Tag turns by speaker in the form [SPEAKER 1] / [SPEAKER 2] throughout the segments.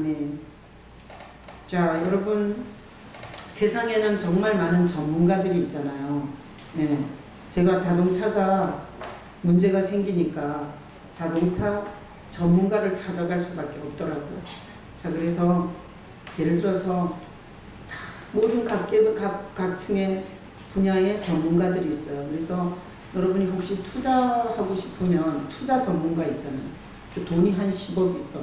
[SPEAKER 1] 네. 자, 여러분, 세상에는 정말 많은 전문가들이 있잖아요. 네. 제가 자동차가 문제가 생기니까 자동차 전문가를 찾아갈 수밖에 없더라고요. 자, 그래서 예를 들어서 모든 각층의 분야의 전문가들이 있어요. 그래서 여러분이 혹시 투자하고 싶으면 투자 전문가 있잖아요. 돈이 한 10억 있어.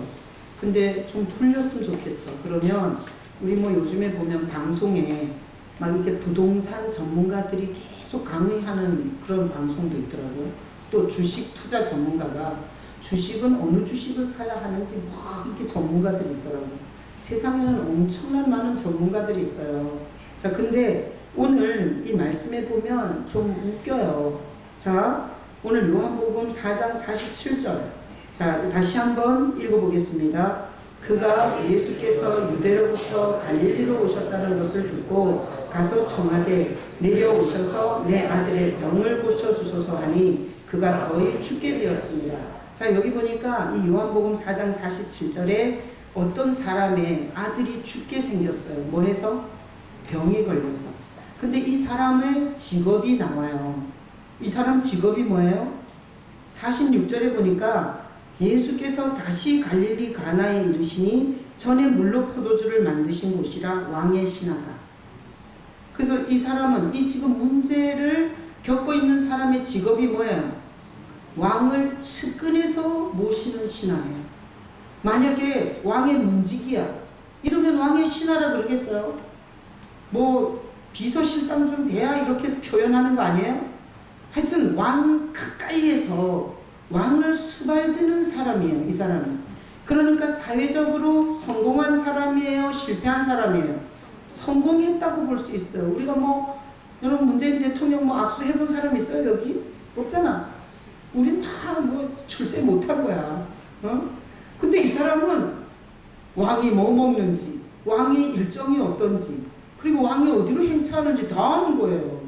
[SPEAKER 1] 근데 좀 풀렸으면 좋겠어. 그러면 우리 뭐 요즘에 보면 방송에 막 이렇게 부동산 전문가들이 계속 강의하는 그런 방송도 있더라고요. 또 주식 투자 전문가가 주식은 어느 주식을 사야 하는지 막 이렇게 전문가들이 있더라고요. 세상에는 엄청난 많은 전문가들이 있어요. 자, 근데 오늘 이 말씀에 보면 좀 웃겨요. 자, 오늘 요한복음 4장 47절. 자, 다시 한번 읽어보겠습니다. 그가 예수께서 유대로부터 갈릴리로 오셨다는 것을 듣고 가서 청하되 내려오셔서 내 아들의 병을 고쳐주소서 하니 그가 거의 죽게 되었습니다. 자, 여기 보니까 이 요한복음 4장 47절에 어떤 사람의 아들이 죽게 생겼어요. 뭐 해서? 병이 걸려서. 근데 이 사람의 직업이 나와요. 이 사람 직업이 뭐예요? 46절에 보니까 예수께서 다시 갈릴리 가나에 이르시니 전에 물로 포도주를 만드신 곳이라 왕의 신하다. 그래서 이 사람은 이 지금 문제를 겪고 있는 사람의 직업이 뭐예요? 왕을 측근에서 모시는 신하예요. 만약에 왕의 문직이야 이러면 왕의 신하라 그러겠어요? 뭐 비서실장 좀 돼야 이렇게 표현하는 거 아니에요? 하여튼 왕 가까이에서 왕을 수발드는 사람이에요. 이 사람은. 그러니까 사회적으로 성공한 사람이에요? 실패한 사람이에요? 성공했다고 볼 수 있어요. 우리가 뭐 여러분 문재인 대통령 뭐 악수해본 사람 있어요? 여기? 없잖아. 우린 다 뭐 출세 못한 거야. 근데 이 사람은 왕이 뭐 먹는지, 왕의 일정이 어떤지, 그리고 왕이 어디로 행차하는지 다 아는 거예요.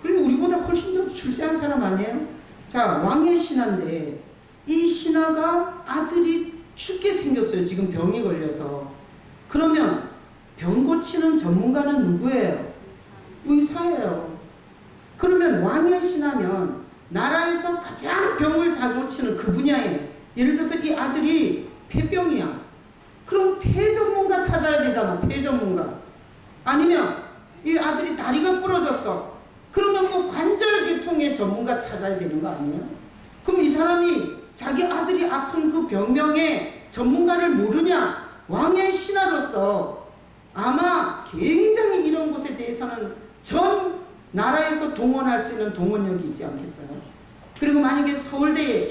[SPEAKER 1] 그리고 우리보다 훨씬 더 출세한 사람 아니에요? 자, 왕의 신하인데 이 신하가 아들이 죽게 생겼어요. 지금 병이 걸려서. 그러면 병 고치는 전문가는 누구예요? 의사예요. 그러면 왕의 신하면 나라에서 가장 병을 잘 고치는 그 분야에, 예를 들어서 이 아들이 폐병이야. 그럼 폐 전문가 찾아야 되잖아. 폐 전문가. 아니면 이 아들이 다리가 부러졌어. 그러면 뭐 관절 계통의 전문가 찾아야 되는 거 아니에요? 그럼 이 사람이 자기 아들이 아픈 그 병명의 전문가를 모르냐? 왕의 신하로서 아마 굉장히 이런 곳에 대해서는 전 나라에서 동원할 수 있는 동원력이 있지 않겠어요? 그리고 만약에 서울대에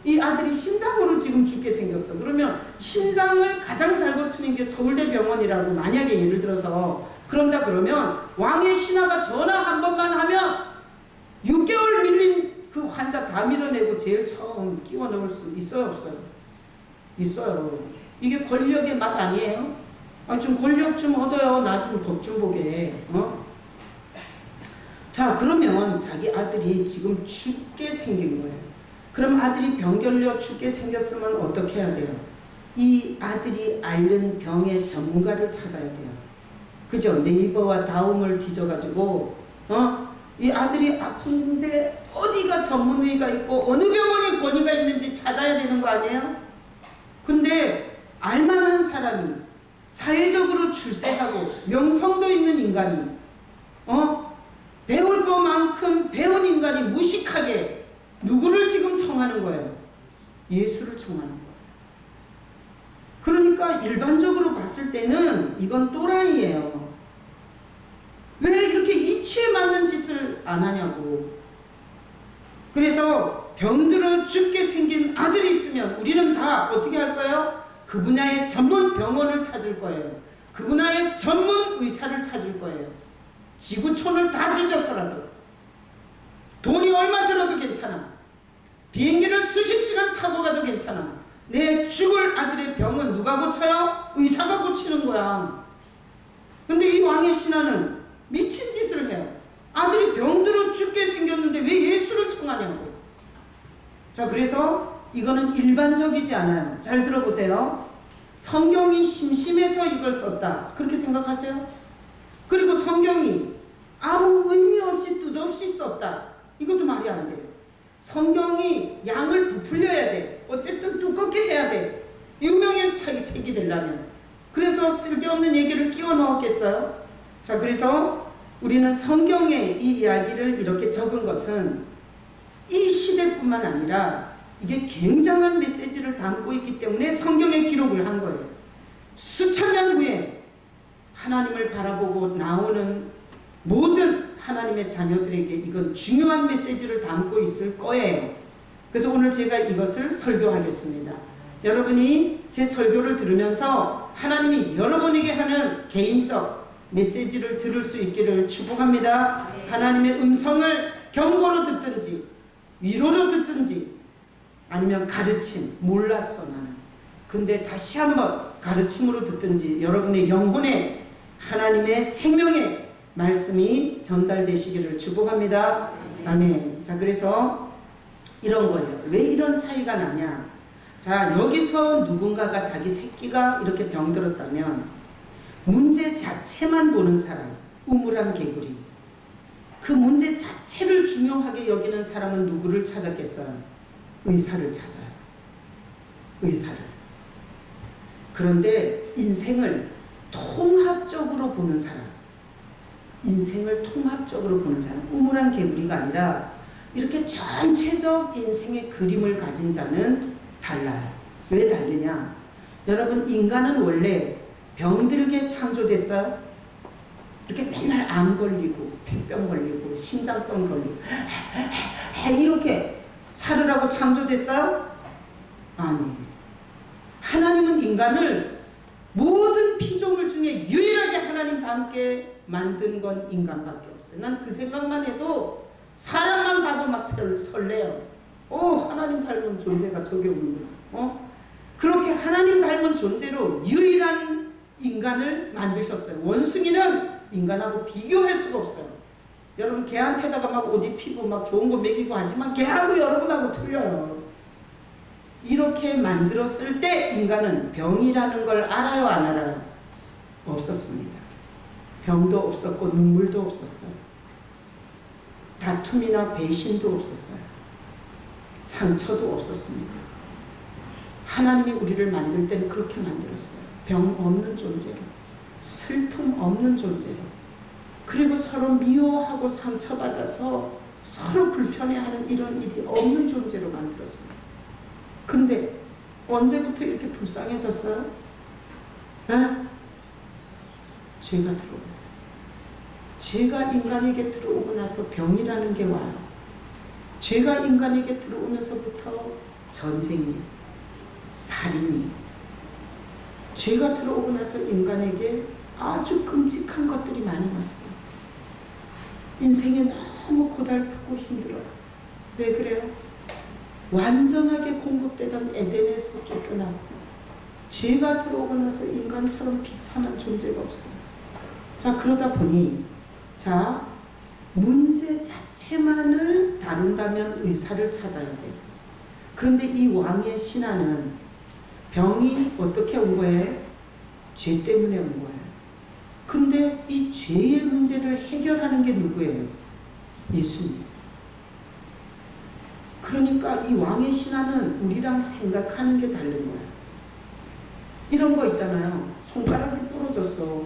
[SPEAKER 1] 이 아들이 심장으로 지금 죽게 생겼어. 그러면 심장을 가장 잘 고치는 게 서울대 병원이라고 만약에 예를 들어서 그런다 그러면 왕의 신하가 전화 한 번만 하면 6개월 밀린 그 환자 다 밀어내고 제일 처음 끼워 넣을 수 있어요, 없어요? 있어요. 이게 권력의 맛 아니에요? 좀 권력 좀 얻어요. 나 좀 덕 좀 보게. 자, 그러면 자기 아들이 지금 죽게 생긴 거예요. 그럼 아들이 병 걸려 죽게 생겼으면 어떻게 해야 돼요? 이 아들이 앓는 병의 전문가를 찾아야 돼요. 그죠? 네이버와 다음을 뒤져가지고 이 아들이 아픈데 어디가 전문의가 있고 어느 병원에 권위가 있는지 찾아야 되는 거 아니에요? 근데 알만한 사람이 사회적으로 출세하고 명성도 있는 인간이 배울 것만큼 배운 인간이 무식하게 누구를 지금 청하는 거예요? 예수를 청하는 거예요. 그러니까 일반적으로 봤을 때는 이건 또라이예요. 왜 이렇게 이치에 맞는 짓을 안 하냐고. 그래서 병들어 죽게 생긴 아들이 있으면 우리는 다 어떻게 할 거예요? 그 분야의 전문 병원을 찾을 거예요. 그 분야의 전문 의사를 찾을 거예요. 지구촌을 다 뒤져서라도. 돈이 얼마 들어도 괜찮아. 비행기를 수십 시간 타고 가도 괜찮아. 내 죽을 아들의 병은 누가 고쳐요? 의사가 고치는 거야. 근데 이 왕의 신하는 미친 짓을 해요. 아들이 병들어 죽게 생겼는데 왜 예수를 청하냐고. 자, 그래서 이거는 일반적이지 않아요. 잘 들어보세요. 성경이 심심해서 이걸 썼다. 그렇게 생각하세요? 그리고 성경이 아무 의미 없이 뜻없이 썼다. 이것도 말이 안 돼요. 성경이 양을 부풀려야 돼. 어쨌든 두껍게 해야 돼. 유명한 책이 되려면. 그래서 쓸데없는 얘기를 끼워 넣었겠어요? 자, 그래서 우리는 성경에 이 이야기를 이렇게 적은 것은 이 시대뿐만 아니라 이게 굉장한 메시지를 담고 있기 때문에 성경에 기록을 한 거예요. 수천 년 후에 하나님을 바라보고 나오는 모든 하나님의 자녀들에게 이건 중요한 메시지를 담고 있을 거예요. 그래서 오늘 제가 이것을 설교하겠습니다. 여러분이 제 설교를 들으면서 하나님이 여러분에게 하는 개인적 메시지를 들을 수 있기를 축복합니다. 하나님의 음성을 경고로 듣든지 위로로 듣든지 아니면 가르침, 몰랐어 나는. 근데 다시 한번 가르침으로 듣든지 여러분의 영혼에 하나님의 생명의 말씀이 전달되시기를 축복합니다. 아멘. 자, 그래서 이런 거예요. 왜 이런 차이가 나냐? 자, 여기서 누군가가 자기 새끼가 이렇게 병들었다면 문제 자체만 보는 사람, 우물한 개구리. 그 문제 자체를 중요하게 여기는 사람은 누구를 찾았겠어요? 의사를 찾아요. 의사를. 그런데 인생을 통합적으로 보는 사람, 인생을 통합적으로 보는 사람, 우물한 개구리가 아니라 이렇게 전체적 인생의 그림을 가진 자는 달라요. 왜 다르냐? 여러분, 인간은 원래 병들게 창조됐어요. 이렇게 맨날 암 걸리고 폐병 걸리고 심장병 걸리고 이렇게 살으라고 창조됐어요? 아니. 하나님은 인간을 모든 피조물 중에 유일하게 하나님과 함께 만든 건 인간밖에 없어요. 난 그 생각만 해도 사람만 봐도 막 설레요. 하나님 닮은 존재가 저기 오는구나. 그렇게 하나님 닮은 존재로 유일한 인간을 만드셨어요. 원숭이는 인간하고 비교할 수가 없어요. 여러분, 개한테다가 막 옷 입히고 막 좋은 거 먹이고 하지만 개하고 여러분하고 틀려요. 이렇게 만들었을 때 인간은 병이라는 걸 알아요, 안 알아요? 없었습니다. 병도 없었고 눈물도 없었어요. 다툼이나 배신도 없었어요. 상처도 없었습니다. 하나님이 우리를 만들 때는 그렇게 만들었어요. 병 없는 존재로, 슬픔 없는 존재로, 그리고 서로 미워하고 상처받아서 서로 불편해하는 이런 일이 없는 존재로 만들었어요. 근데 언제부터 이렇게 불쌍해졌어요? 에? 죄가 들어오면서. 죄가 인간에게 들어오고 나서 병이라는 게 와요. 죄가 인간에게 들어오면서부터 전쟁이, 살인이, 죄가 들어오고 나서 인간에게 아주 끔찍한 것들이 많이 왔어요. 인생이 너무 고달프고 힘들어요. 왜 그래요? 완전하게 공급되던 에덴에서 쫓겨나고 죄가 들어오고 나서 인간처럼 비참한 존재가 없어요. 자, 그러다 보니 자, 문제 자체만을 다룬다면 의사를 찾아야 돼요. 그런데 이 왕의 신하는 병이 어떻게 온 거예요? 죄 때문에 온 거예요. 근데 이 죄의 문제를 해결하는 게 누구예요? 예수님이세요. 그러니까 이 왕의 신하는 우리랑 생각하는 게 다른 거예요. 이런 거 있잖아요. 손가락이 부러졌어.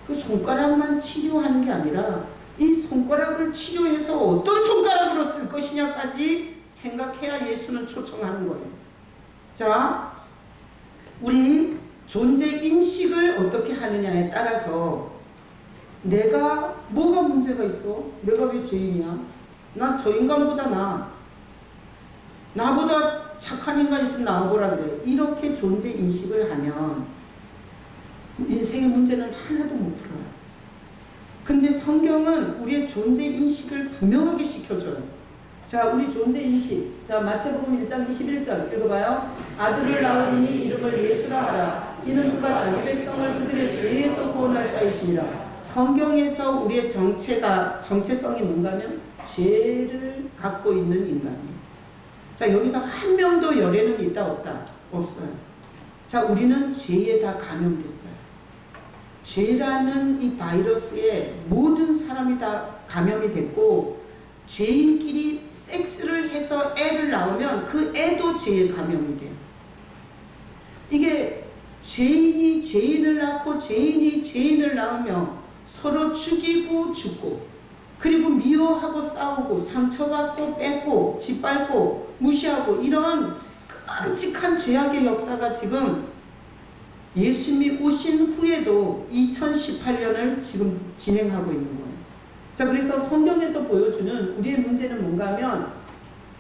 [SPEAKER 1] 그 손가락만 치료하는 게 아니라 이 손가락을 치료해서 어떤 손가락으로 쓸 것이냐까지 생각해야 예수는 초청하는 거예요. 자, 우리 존재 인식을 어떻게 하느냐에 따라서 내가 뭐가 문제가 있어? 내가 왜 죄인이야? 난 저 인간보다 나보다 착한 인간 있으면 나와보라 그래. 이렇게 존재 인식을 하면 인생의 문제는 하나도 못 풀어요. 근데 성경은 우리의 존재 인식을 분명하게 시켜줘요. 자, 우리 존재 인식. 자, 마태복음 1장 21절 읽어봐요. 아들을 낳으니 이름을 예수라 하라. 이는 그가 자기 백성을 그들의 죄에서 구원할 자이시니라. 성경에서 우리의 정체성이 뭔가면 죄를 갖고 있는 인간이에요. 자, 여기서 한 명도 열애는 있다 없다? 없어요. 자, 우리는 죄에 다 감염됐어요. 죄라는 이 바이러스에 모든 사람이 다 감염이 됐고, 죄인끼리 섹스를 해서 애를 낳으면 그 애도 죄에 감염이 돼요. 이게 죄인이 죄인을 낳고 죄인이 죄인을 낳으며 서로 죽이고 죽고, 그리고 미워하고 싸우고 상처받고 뺏고 짓밟고 무시하고, 이런 끔찍한 죄악의 역사가 지금 예수님이 오신 후에도 2018년을 지금 진행하고 있는 거예요. 자, 그래서 성경에서 보여주는 우리의 문제는 뭔가 하면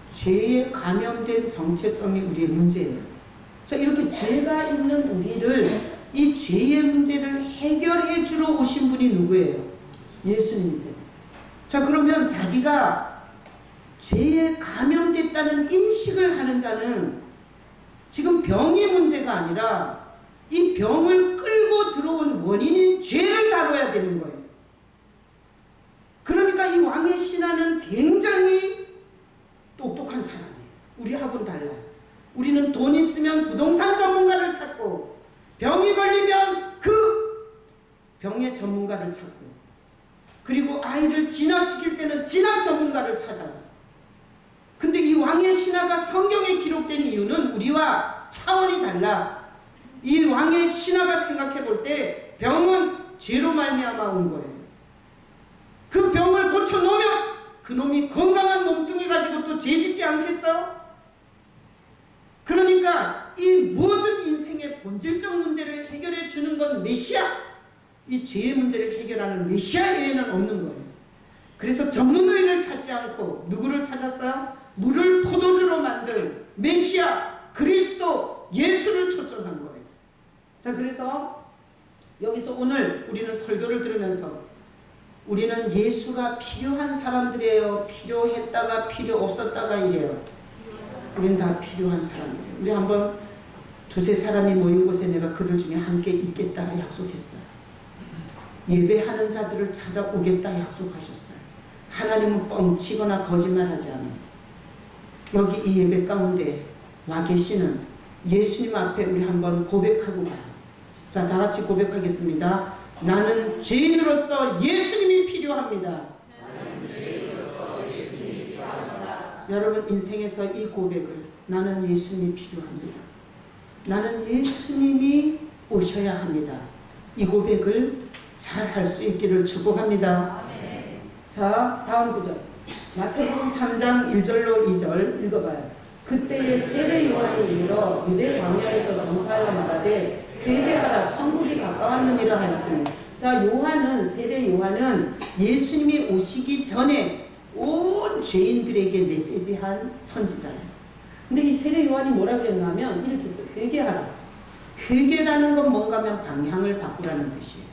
[SPEAKER 1] 죄에 감염된 정체성이 우리의 문제예요. 자, 이렇게 죄가 있는 우리를, 이 죄의 문제를 해결해 주러 오신 분이 누구예요? 예수님이세요. 자, 그러면 자기가 죄에 감염됐다는 인식을 하는 자는 지금 병의 문제가 아니라 이 병을 끌고 들어온 원인인 죄를 다뤄야 되는 거예요. 그러니까 이 왕의 신하는 굉장히 똑똑한 사람이에요. 우리하고는 달라요. 우리는 돈 있으면 부동산 전문가를 찾고, 병이 걸리면 그 병의 전문가를 찾고, 그리고 아이를 진학시킬 때는 진학 전문가를 찾아요. 근데 이 왕의 신하가 성경에 기록된 이유는 우리와 차원이 달라. 이 왕의 신하가 생각해 볼 때 병은 죄로 말미암아 온 거예요. 그 병을 고쳐놓으면 그놈이 건강한 몸뚱이 가지고 또 죄짓지 않겠어? 그러니까 이 모든 인생의 본질적 문제를 해결해 주는 건 메시아, 이 죄의 문제를 해결하는 메시아 외에는 없는 거예요. 그래서 전문의를 찾지 않고 누구를 찾았어요? 물을 포도주로 만들 메시아 그리스도 예수를 초청한 거예요. 자, 그래서 여기서 오늘 우리는 설교를 들으면서 우리는 예수가 필요한 사람들이에요? 필요했다가 필요 없었다가 이래요? 우리는 다 필요한 사람들이에요. 우리 한번 두세 사람이 모인 곳에 내가 그들 중에 함께 있겠다 약속했어요. 예배하는 자들을 찾아오겠다 약속하셨어요. 하나님은 뻥치거나 거짓말하지 않아요. 여기 이 예배 가운데 와 계시는 예수님 앞에 우리 한번 고백하고 가요. 자, 다 같이 고백하겠습니다. 나는 죄인으로서 예수님이 필요합니다. 여러분 인생에서 이 고백을, 나는 예수님이 필요합니다. 나는 예수님이 오셔야 합니다. 이 고백을 잘 할 수 있기를 축복합니다. 자, 다음 구절. 마태복음 3장 1절로 2절 읽어봐요. 그때에 세례 요한이 이르러 유대 광야에서 전파하여 말하되 회개하라 천국이 가까웠느니라 하였으니. 자, 요한은, 세례 요한은 예수님이 오시기 전에 온 죄인들에게 메시지한 선지자예요. 근데 이 세례 요한이 뭐라 그랬냐면 이렇게 했어요. 회개하라. 회개라는 건 뭔가 하면 방향을 바꾸라는 뜻이에요.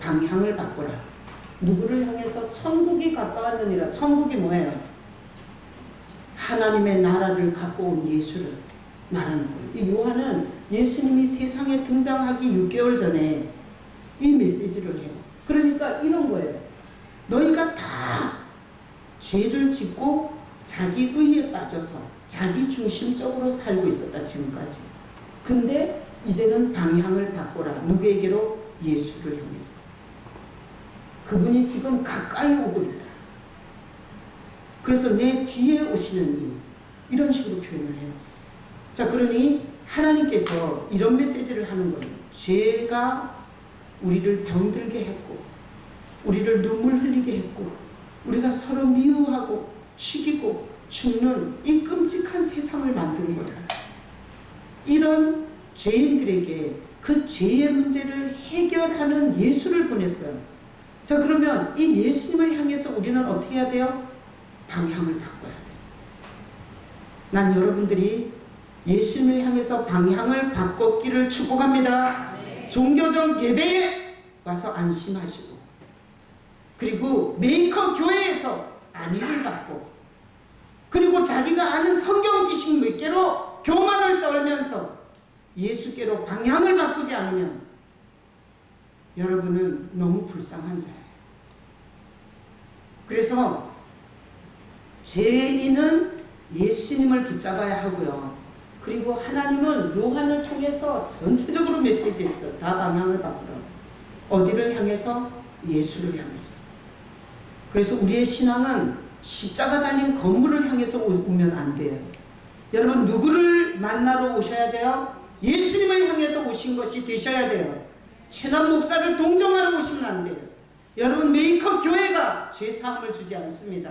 [SPEAKER 1] 방향을 바꾸라. 누구를 향해서? 천국이 가까웠느니라. 천국이 뭐예요? 하나님의 나라를 갖고 온 예수를 말하는 거예요. 이 요한은 예수님이 세상에 등장하기 6개월 전에 이 메시지를 해요. 그러니까 이런 거예요. 너희가 다 죄를 짓고 자기 의에 빠져서 자기 중심적으로 살고 있었다, 지금까지. 근데 이제는 방향을 바꿔라. 누구에게로? 예수를 향해서. 그분이 지금 가까이 오고 있다. 그래서 내 뒤에 오시는 이, 이런 식으로 표현을 해요. 자, 그러니 하나님께서 이런 메시지를 하는 거예요. 죄가 우리를 병들게 했고, 우리를 눈물 흘리게 했고, 우리가 서로 미워하고 죽이고 죽는 이 끔찍한 세상을 만든 거예요. 이런 죄인들에게 그 죄의 문제를 해결하는 예수를 보냈어요. 자, 그러면 이 예수님을 향해서 우리는 어떻게 해야 돼요? 방향을 바꿔야 돼요. 난 여러분들이 예수님을 향해서 방향을 바꿨기를 축복합니다. 네. 종교적 예배에 와서 안심하시고, 그리고 메이커 교회에서 안위를 받고, 그리고 자기가 아는 성경 지식 몇 개로 교만을 떨면서 예수께로 방향을 바꾸지 않으면 여러분은 너무 불쌍한 자예요. 그래서 죄인은 예수님을 붙잡아야 하고요. 그리고 하나님은 요한을 통해서 전체적으로 메시지했어요. 다 방향을 바꾸라고. 어디를 향해서? 예수를 향해서. 그래서 우리의 신앙은 십자가 달린 건물을 향해서 오면 안 돼요. 여러분 누구를 만나러 오셔야 돼요? 예수님을 향해서 오신 것이 되셔야 돼요. 최남 목사를 동정하러 오시면 안 돼요. 여러분 메이커 교회가 죄사함을 주지 않습니다.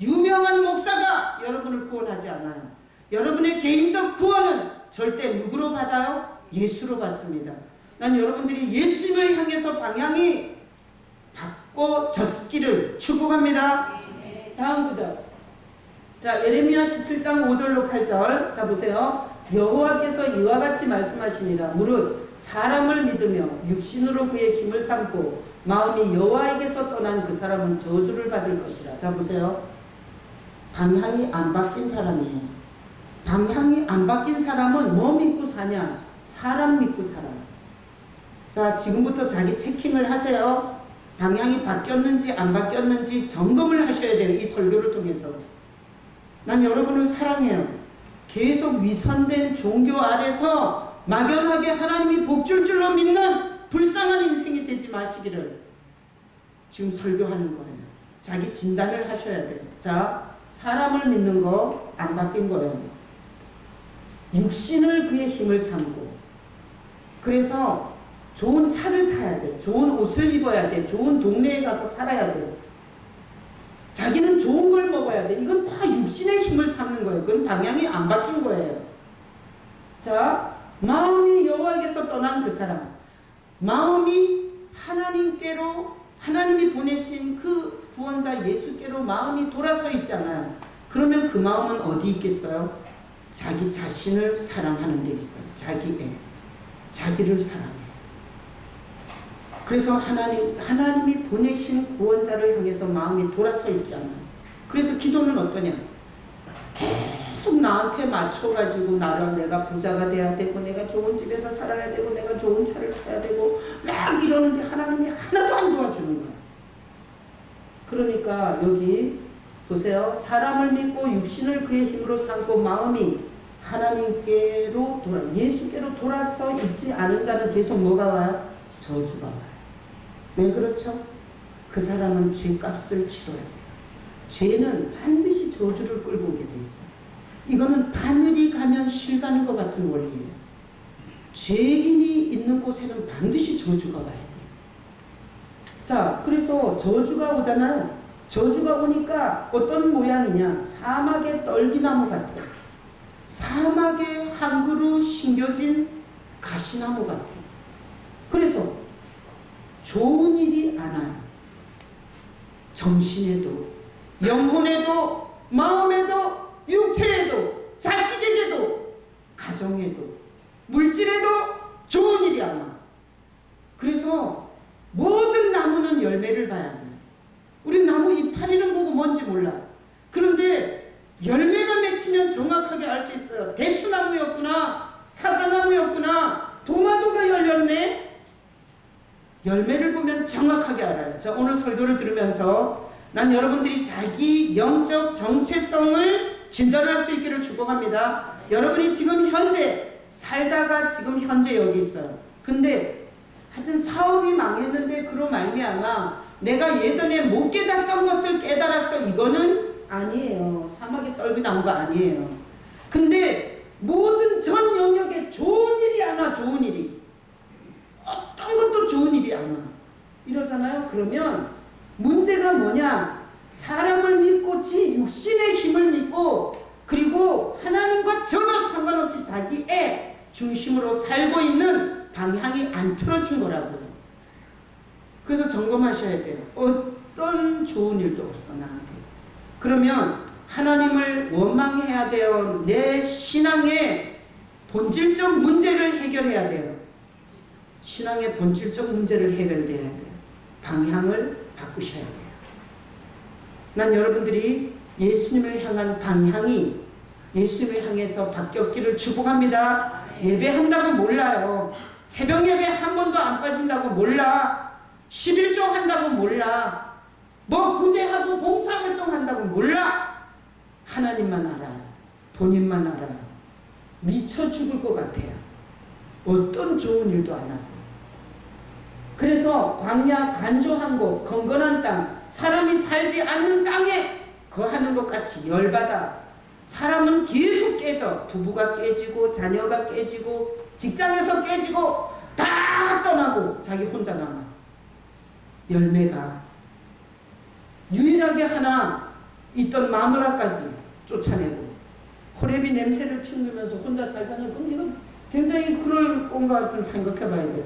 [SPEAKER 1] 유명한 목사가 여러분을 구원하지 않아요. 여러분의 개인적 구원은 절대 누구로 받아요? 예수로 받습니다. 난 여러분들이 예수님을 향해서 방향이 바꿔졌기를 축복합니다. 다음 구절. 자, 예레미야 17장 5절로 8절. 자, 보세요. 여호와께서 이와 같이 말씀하시니라. 무릇 사람을 믿으며 육신으로 그의 힘을 삼고 마음이 여호와에게서 떠난 그 사람은 저주를 받을 것이라. 자, 보세요. 방향이 안 바뀐 사람이에요. 방향이 안 바뀐 사람은 뭐 믿고 사냐? 사람 믿고 살아. 자, 지금부터 자기 체킹을 하세요. 방향이 바뀌었는지 안 바뀌었는지 점검을 하셔야 돼요. 이 설교를 통해서. 난 여러분을 사랑해요. 계속 위선된 종교 아래서 막연하게 하나님이 복줄 줄로 믿는 불쌍한 인생이 되지 마시기를 지금 설교하는 거예요. 자기 진단을 하셔야 돼요. 자, 사람을 믿는 거 안 바뀐 거예요. 육신을 그의 힘을 삼고, 그래서 좋은 차를 타야 돼. 좋은 옷을 입어야 돼. 좋은 동네에 가서 살아야 돼. 자기는 좋은 걸 먹어야 돼. 이건 다 육신의 힘을 삼는 거예요. 그건 방향이 안 바뀐 거예요. 자, 마음이 여호와에게서 떠난 그 사람, 마음이 하나님께로, 하나님이 보내신 그 구원자 예수께로 마음이 돌아서 있잖아요. 그러면 그 마음은 어디 있겠어요? 자기 자신을 사랑하는 데 있어요. 자기 애, 자기를 사랑해. 그래서 하나님이 보내신 구원자를 향해서 마음이 돌아서 있잖아요. 그래서 기도는 어떠냐? 계속 나한테 맞춰가지고 내가 부자가 돼야 되고, 내가 좋은 집에서 살아야 되고, 내가 좋은 차를 타야 되고, 막 이러는데 하나님이 하나도 안 도와주는 거야. 그러니까 여기 보세요. 사람을 믿고 육신을 그의 힘으로 삼고 마음이 하나님께로 예수께로 돌아서 있지 않은 자는 계속 뭐가 와요? 저주가 와요. 왜 그렇죠? 그 사람은 죄값을 치러야 돼요. 죄는 반드시 저주를 끌고 오게 돼 있어요. 이거는 바늘이 가면 실 가는 것 같은 원리예요. 죄인이 있는 곳에는 반드시 저주가 와야 돼요. 자, 그래서 저주가 오잖아요. 저주가 오니까 어떤 모양이냐? 사막의 떨기나무 같아요. 사막에 한 그루 심겨진 가시나무 같아요. 그래서 좋은 일이 안 와요. 정신에도, 영혼에도, 마음에도, 육체에도, 자식에게도, 가정에도, 물질에도 좋은 일이 안 와. 그래서 모든 나무는 열매를 봐야 돼요. 우리 나무 이파리는 보고 뭔지 몰라. 그런데 열매가 맺히면 정확하게 알 수 있어요. 대추나무였구나, 사과나무였구나, 도마도가 열렸네. 열매를 보면 정확하게 알아요. 자, 오늘 설교를 들으면서 난 여러분들이 자기 영적 정체성을 진단할 수 있기를 축복합니다. 여러분이 지금 현재 살다가 지금 현재 여기 있어요. 근데 하여튼 사업이 망했는데 그로 말미암아 내가 예전에 못 깨닫던 것을 깨달았어. 이거는 아니에요. 사막에 떨기나무가 아니에요. 근데 모든 전 영역에 좋은 일이 안 와. 좋은 일이. 어떤 것도 좋은 일이 안 와. 이러잖아요. 그러면 문제가 뭐냐? 사람을 믿고 지 육신의 힘을 믿고 그리고 하나님과 전혀 상관없이 자기의 중심으로 살고 있는 방향이 안 틀어진 거라고요. 그래서 점검하셔야 돼요. 어떤 좋은 일도 없어 나한테. 그러면 하나님을 원망해야 돼요. 내 신앙의 본질적 문제를 해결해야 돼요. 신앙의 본질적 문제를 해결해야 돼요. 방향을 바꾸셔야 돼요. 난 여러분들이 예수님을 향한 방향이 예수님을 향해서 바뀌었기를 축복합니다. 예배한다고 몰라요. 새벽 예배 한 번도 안 빠진다고 몰라. 11조 한다고 몰라. 뭐 구제하고 봉사활동 한다고 몰라. 하나님만 알아요. 본인만 알아요. 미쳐 죽을 것 같아요. 어떤 좋은 일도 안 왔어요. 그래서 광야 간조한 곳, 건건한 땅, 사람이 살지 않는 땅에 거하는 것 같이 열받아 사람은 계속 깨져. 부부가 깨지고 자녀가 깨지고 직장에서 깨지고 다 떠나고 자기 혼자 남아. 열매가 유일하게 하나 있던 마누라까지 쫓아내고 호렙이 냄새를 피우면서 혼자 살잖아요. 그럼 이건 굉장히 그럴 건가 좀 생각해 봐야 돼요.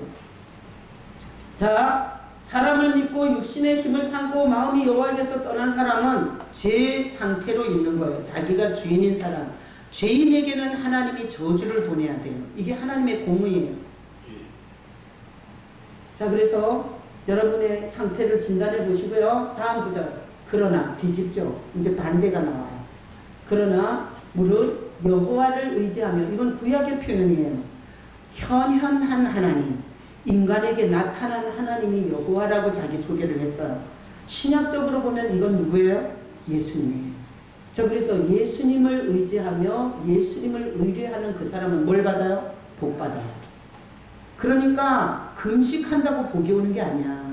[SPEAKER 1] 자, 사람을 믿고 육신의 힘을 삼고 마음이 여호와에게서 떠난 사람은 죄 상태로 있는 거예요. 자기가 주인인 사람. 죄인에게는 하나님이 저주를 보내야 돼요. 이게 하나님의 공의예요. 자, 그래서 여러분의 상태를 진단해 보시고요. 다음 구절. 그러나 뒤집죠. 이제 반대가 나와요. 그러나 무릇 여호와를 의지하며, 이건 구약의 표현이에요. 현현한 하나님, 인간에게 나타난 하나님이 여호와라고 자기 소개를 했어요. 신약적으로 보면 이건 누구예요? 예수님이에요. 저 그래서 예수님을 의지하며 예수님을 의뢰하는 그 사람은 뭘 받아요? 복 받아요. 그러니까 금식한다고 복이 오는 게 아니야.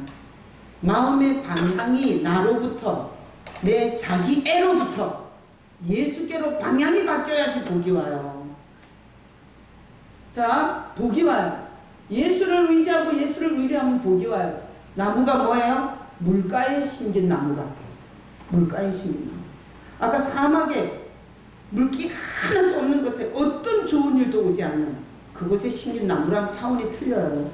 [SPEAKER 1] 마음의 방향이 나로부터, 내 자기 애로부터 예수께로 방향이 바뀌어야지 복이 와요. 자, 복이 와요. 예수를 의지하고 예수를 의뢰하면 복이 와요. 나무가 뭐예요? 물가에 심긴 나무 같아요. 물가에 심긴 나무. 아까 사막에 물기 하나도 없는 곳에 어떤 좋은 일도 오지 않는 그곳에 심긴 나무랑 차원이 틀려요.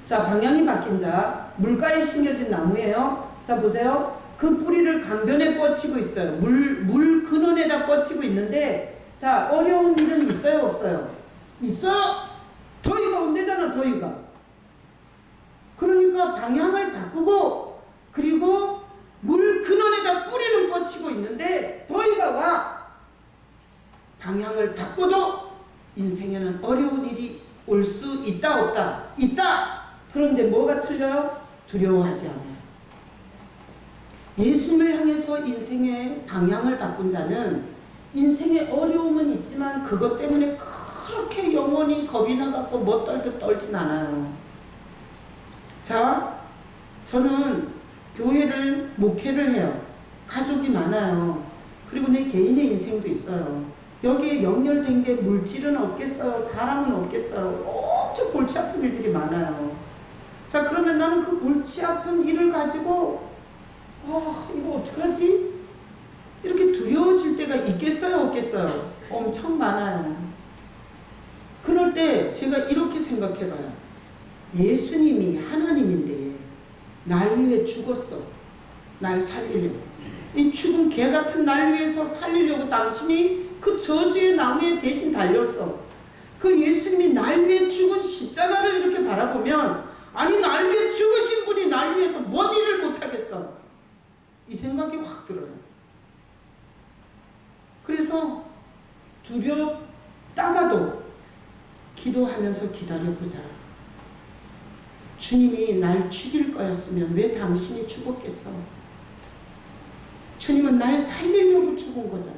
[SPEAKER 1] 자, 방향이 바뀐 자, 물가에 심겨진 나무예요. 자, 보세요. 그 뿌리를 강변에 뻗치고 있어요. 물 근원에다 뻗치고 있는데, 자, 어려운 일은 있어요, 없어요? 있어? 더위가 온대잖아, 더위가. 그러니까 방향을 바꾸고, 그리고 물 근원에다 뿌리는 뻗치고 있는데 더위가 와. 방향을 바꿔도 인생에는 어려운 일이 올 수 있다, 없다? 있다. 그런데 뭐가 틀려요? 두려워하지 않아요. 예수님을 향해서 인생의 방향을 바꾼 자는 인생에 어려움은 있지만 그것 때문에 그렇게 영원히 겁이 나갖고 뭐 떨듯 떨진 않아요. 자, 저는 교회를 목회를 해요. 가족이 많아요. 그리고 내 개인의 인생도 있어요. 여기에 연결된 게 물질은 없겠어요. 사람은 없겠어요. 엄청 골치 아픈 일들이 많아요. 자, 그러면 나는 그 골치 아픈 일을 가지고 이거 어떡하지? 이렇게 두려워질 때가 있겠어요, 없겠어요? 엄청 많아요. 그럴 때 제가 이렇게 생각해봐요. 예수님이 하나님인데 날 위해 죽었어. 날 살리려고. 이 죽은 개 같은 날 위해서 살리려고 당신이 그 저주의 나무에 대신 달렸어. 그 예수님이 날 위해 죽은 십자가를 이렇게 바라보면, 아니, 날 위해 죽으신 분이 날 위해서 뭔 일을 못하겠어? 이 생각이 확 들어요. 그래서 두렵다가도 기도하면서 기다려보자. 주님이 날 죽일 거였으면 왜 당신이 죽었겠어? 주님은 날 살리려고 죽은 거잖아.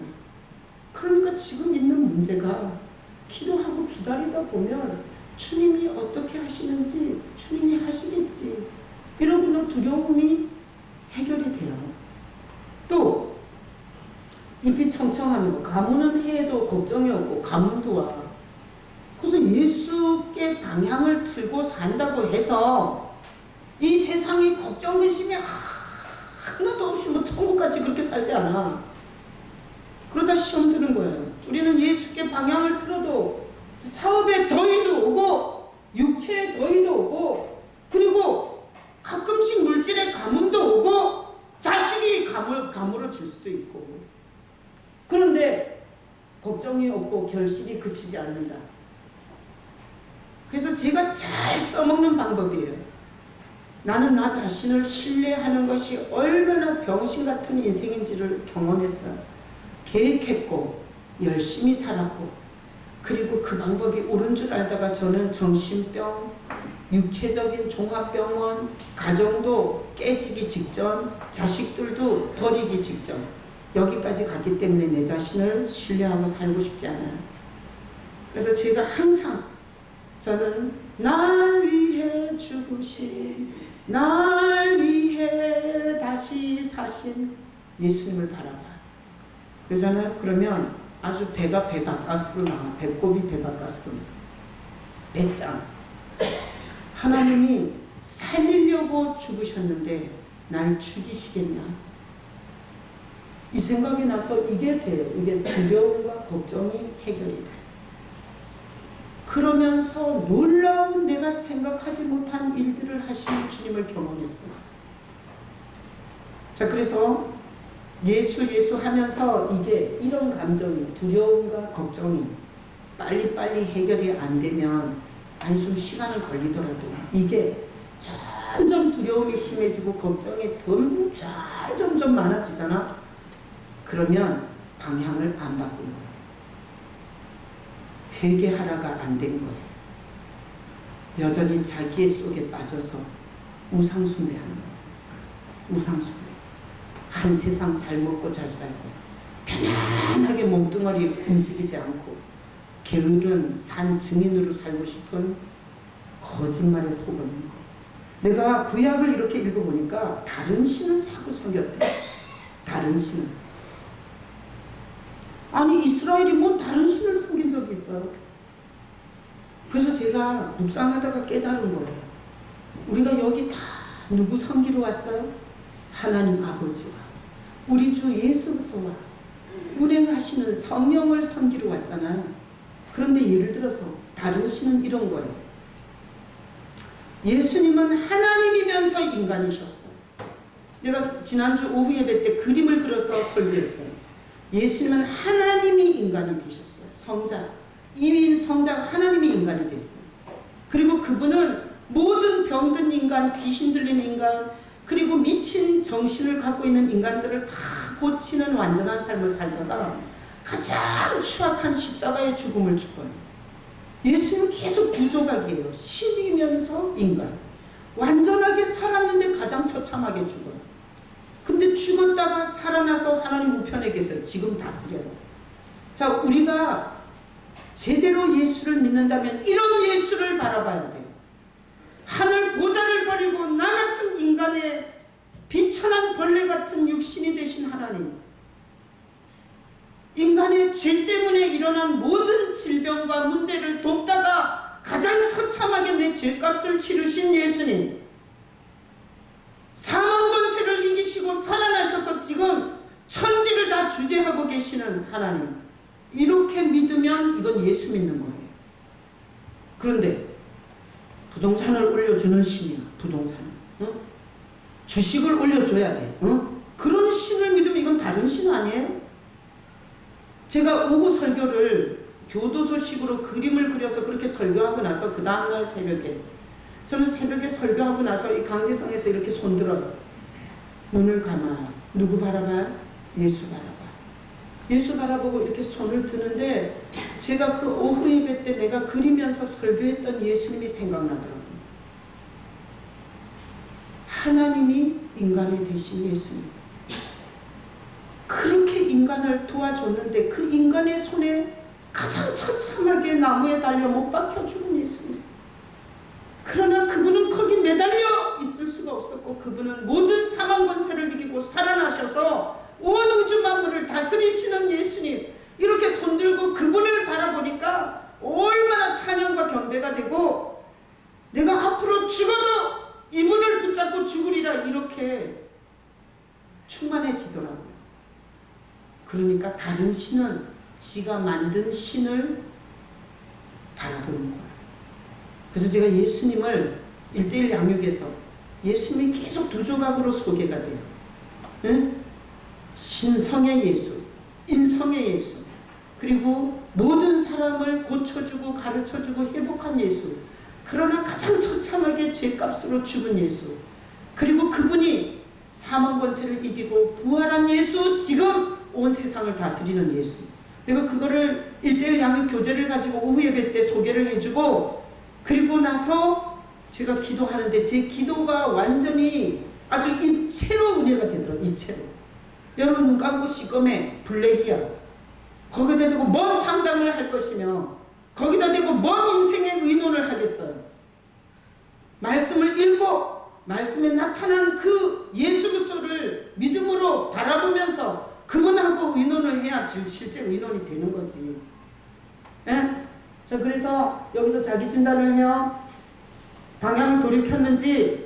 [SPEAKER 1] 그러니까 지금 있는 문제가 기도하고 기다리다 보면 주님이 어떻게 하시는지 주님이 하시겠지. 여러분의 두려움이 해결이 돼요. 또 잎이 청청하며 가뭄은 해에도 걱정이 없고 가뭄도 와. 그래서 예수께 방향을 틀고 산다고 해서 이 세상이 걱정 근심이 하나도 없이 뭐 천국같이 그렇게 살지 않아. 그러다 시험 드는 거예요. 우리는 예수께 방향을 틀어도 사업에 더위도 오고 육체에 더위도 오고 그리고 가끔씩 물질에 가뭄도 오고 자식이 가물어질 수도 있고, 그런데 걱정이 없고 결실이 그치지 않는다. 그래서 제가 잘 써먹는 방법이에요. 나는 나 자신을 신뢰하는 것이 얼마나 병신 같은 인생인지를 경험했어요. 계획했고 열심히 살았고, 그리고 그 방법이 옳은 줄 알다가 저는 정신병, 육체적인 종합병원, 가정도 깨지기 직전, 자식들도 버리기 직전, 여기까지 갔기 때문에 내 자신을 신뢰하고 살고 싶지 않아요. 그래서 제가 항상 저는 날 위해 죽으신, 날 위해 다시 사신 예수님을 바라봐요. 그래서 저는 그러면 아주 배가 배 바깥으로 나와. 배꼽이 배 바깥으로 나와. 배짱. 하나님이 살리려고 죽으셨는데 날 죽이시겠냐? 이 생각이 나서 이게 돼요. 이게 두려움과 걱정이 해결이 돼요. 그러면서 놀라운 내가 생각하지 못한 일들을 하시는 주님을 경험했어요. 자, 그래서 예수 하면서 이게 이런 감정이, 두려움과 걱정이 빨리빨리 해결이 안 되면, 아니 좀 시간은 걸리더라도 이게 점점 두려움이 심해지고 걱정이 점점 많아지잖아. 그러면 방향을 안 바꾼 거예요. 회개하라가 안 된 거예요. 여전히 자기의 속에 빠져서 우상숭배하는 거예요. 우상숭배. 한 세상 잘 먹고 잘 살고 편안하게 몸뚱아리 움직이지 않고 게으른 산 증인으로 살고 싶은 거짓말에 속은 거. 내가 구약을 이렇게 읽어보니까 다른 신을 자꾸 섬겼대. 다른 신을. 아니 이스라엘이 뭔 다른 신을 섬긴 적이 있어요. 그래서 제가 묵상하다가 깨달은 거예요. 우리가 여기 다 누구 섬기러 왔어요? 하나님 아버지와 우리 주 예수 그리스도와 운행하시는 성령을 섬기러 왔잖아요. 그런데 예를 들어서 다른 신은 이런 거예요. 예수님은 하나님이면서 인간이셨어요. 내가 지난주 오후 예배 때 그림을 그려서 설교했어요. 예수님은 하나님이 인간이 되셨어요. 성자. 이민 성자가 하나님이 인간이 됐어요. 그리고 그분은 모든 병든 인간, 귀신 들린 인간, 그리고 미친 정신을 갖고 있는 인간들을 다 고치는 완전한 삶을 살다가 가장 추악한 십자가의 죽음을 죽어요. 예수님은 계속 두 조각이에요. 신이면서 인간. 완전하게 살았는데 가장 처참하게 죽어요. 근데 죽었다가 살아나서 하나님 우편에 계세요. 지금 다스려요. 자, 우리가 제대로 예수를 믿는다면 이런 예수를 바라봐야 돼요. 하늘 보좌를 버리고 나 같은 인간의 비천한 벌레 같은 육신이 되신 하나님, 인간의 죄 때문에 일어난 모든 질병과 문제를 돕다가 가장 처참하게 내 죄값을 치르신 예수님, 사망 권세를 이기시고 살아나셔서 지금 천지를 다 주재하고 계시는 하나님, 이렇게 믿으면 이건 예수 믿는 거예요. 그런데 부동산을 올려주는 신이야. 부동산. 주식을 올려줘야 돼. 그런 신을 믿으면 이건 다른 신 아니에요? 제가 오후 설교를 교도소식으로 그림을 그려서 그렇게 설교하고 나서 그 다음날 새벽에, 저는 새벽에 설교하고 나서 이 강제성에서 이렇게 손들어요. 눈을 감아요. 누구 바라봐요? 예수 바라봐요. 예수 바라보고 이렇게 손을 드는데 제가 그 오후 예배 때 내가 그리면서 설교했던 예수님이 생각나더라고요. 하나님이 인간이 되신 예수님. 그렇게 인간을 도와줬는데 그 인간의 손에 가장 처참하게 나무에 달려 못 박혀 죽은 예수님. 그러나 그분은 거기 매달려 있을 수가 없었고 그분은 모든 사망 권세를 이기고 살아나셔서 온 우주 만물을 다스리시는 예수님, 이렇게 손들고 그분을 바라보니까 얼마나 찬양과 경배가 되고 내가 앞으로 죽어도 이분을 붙잡고 죽으리라 이렇게 충만해지더라고요. 그러니까 다른 신은 지가 만든 신을 바라보는 거예요. 그래서 제가 예수님을 1:1 양육에서 예수님이 계속 두 조각으로 소개가 돼요. 응? 신성의 예수, 인성의 예수, 그리고 모든 사람을 고쳐주고 가르쳐주고 회복한 예수, 그러나 가장 처참하게 죄값으로 죽은 예수, 그리고 그분이 사망 권세를 이기고 부활한 예수, 지금 온 세상을 다스리는 예수. 내가 그거를 1:1 양육 교재를 가지고 오후 예배 때 소개를 해주고, 그리고 나서 제가 기도하는데 제 기도가 완전히 아주 입체로 은혜가 되더라고요. 입체로. 여러분 눈 감고 시꺼매 블랙이야. 거기다 대고 뭔 상담을 할 것이며 거기다 대고 뭔 인생의 의논을 하겠어요? 말씀을 읽고 말씀에 나타난 그 예수 그리스도를 믿음으로 바라보면서 그분하고 의논을 해야 실제 의논이 되는 거지. 예? 자, 그래서 여기서 자기 진단을 해요. 방향을 돌이켰는지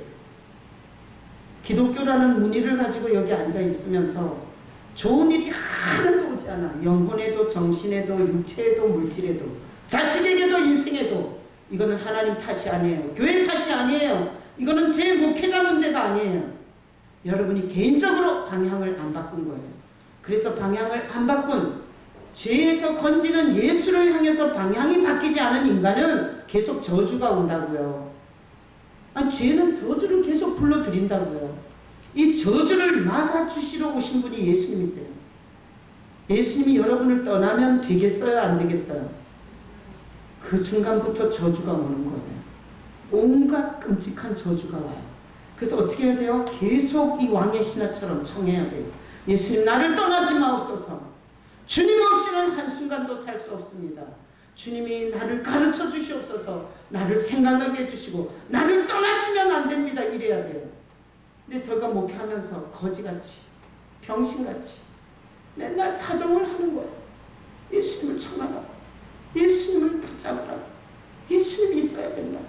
[SPEAKER 1] 기독교라는 무늬를 가지고 여기 앉아 있으면서 좋은 일이 하나도 오지 않아. 영혼에도 정신에도 육체에도 물질에도 자식에게도 인생에도. 이거는 하나님 탓이 아니에요. 교회 탓이 아니에요. 이거는 제 목회자 문제가 아니에요. 여러분이 개인적으로 방향을 안 바꾼 거예요. 그래서 방향을 안 바꾼 죄에서 건지는 예수를 향해서 방향이 바뀌지 않은 인간은 계속 저주가 온다고요. 아니, 죄는 저주를 계속 불러들인다고요. 이 저주를 막아주시러 오신 분이 예수님이세요. 예수님이 여러분을 떠나면 되겠어요? 안 되겠어요? 그 순간부터 저주가 오는 거예요. 온갖 끔찍한 저주가 와요. 그래서 어떻게 해야 돼요? 계속 이 왕의 신하처럼 청해야 돼요. 예수님, 나를 떠나지 마옵소서. 주님 없이는 한순간도 살 수 없습니다. 주님이 나를 가르쳐 주시옵소서. 나를 생각나게 해주시고 나를 떠나시면 안 됩니다. 이래야 돼요. 근데 제가 목회하면서 거지같이 병신같이 맨날 사정을 하는 거예요. 예수님을 청하라고, 예수님을 붙잡으라고, 예수님이 있어야 된다.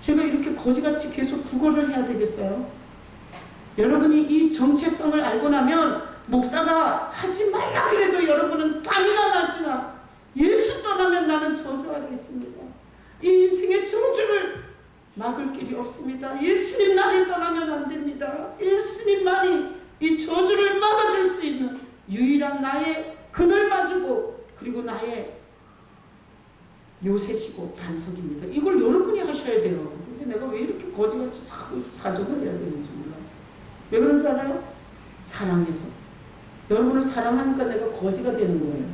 [SPEAKER 1] 제가 이렇게 거지같이 계속 구걸을 해야 되겠어요? 여러분이 이 정체성을 알고 나면 목사가 하지 말라 그래도 여러분은 땀이나 나지나 예수 떠나면 나는 저주하겠습니다. 이 인생의 저주를 막을 길이 없습니다. 예수님, 나를 떠나면 안 됩니다. 예수님만이 이 저주를 막아줄 수 있는 유일한 나의 그늘막이고 그리고 나의 요새시고 반석입니다. 이걸 여러분이 하셔야 돼요. 근데 내가 왜 이렇게 거지같이 자꾸 사정을 해야 되는지 몰라. 왜 그런 줄 알아요? 사랑해서. 여러분을 사랑하니까 내가 거지가 되는 거예요.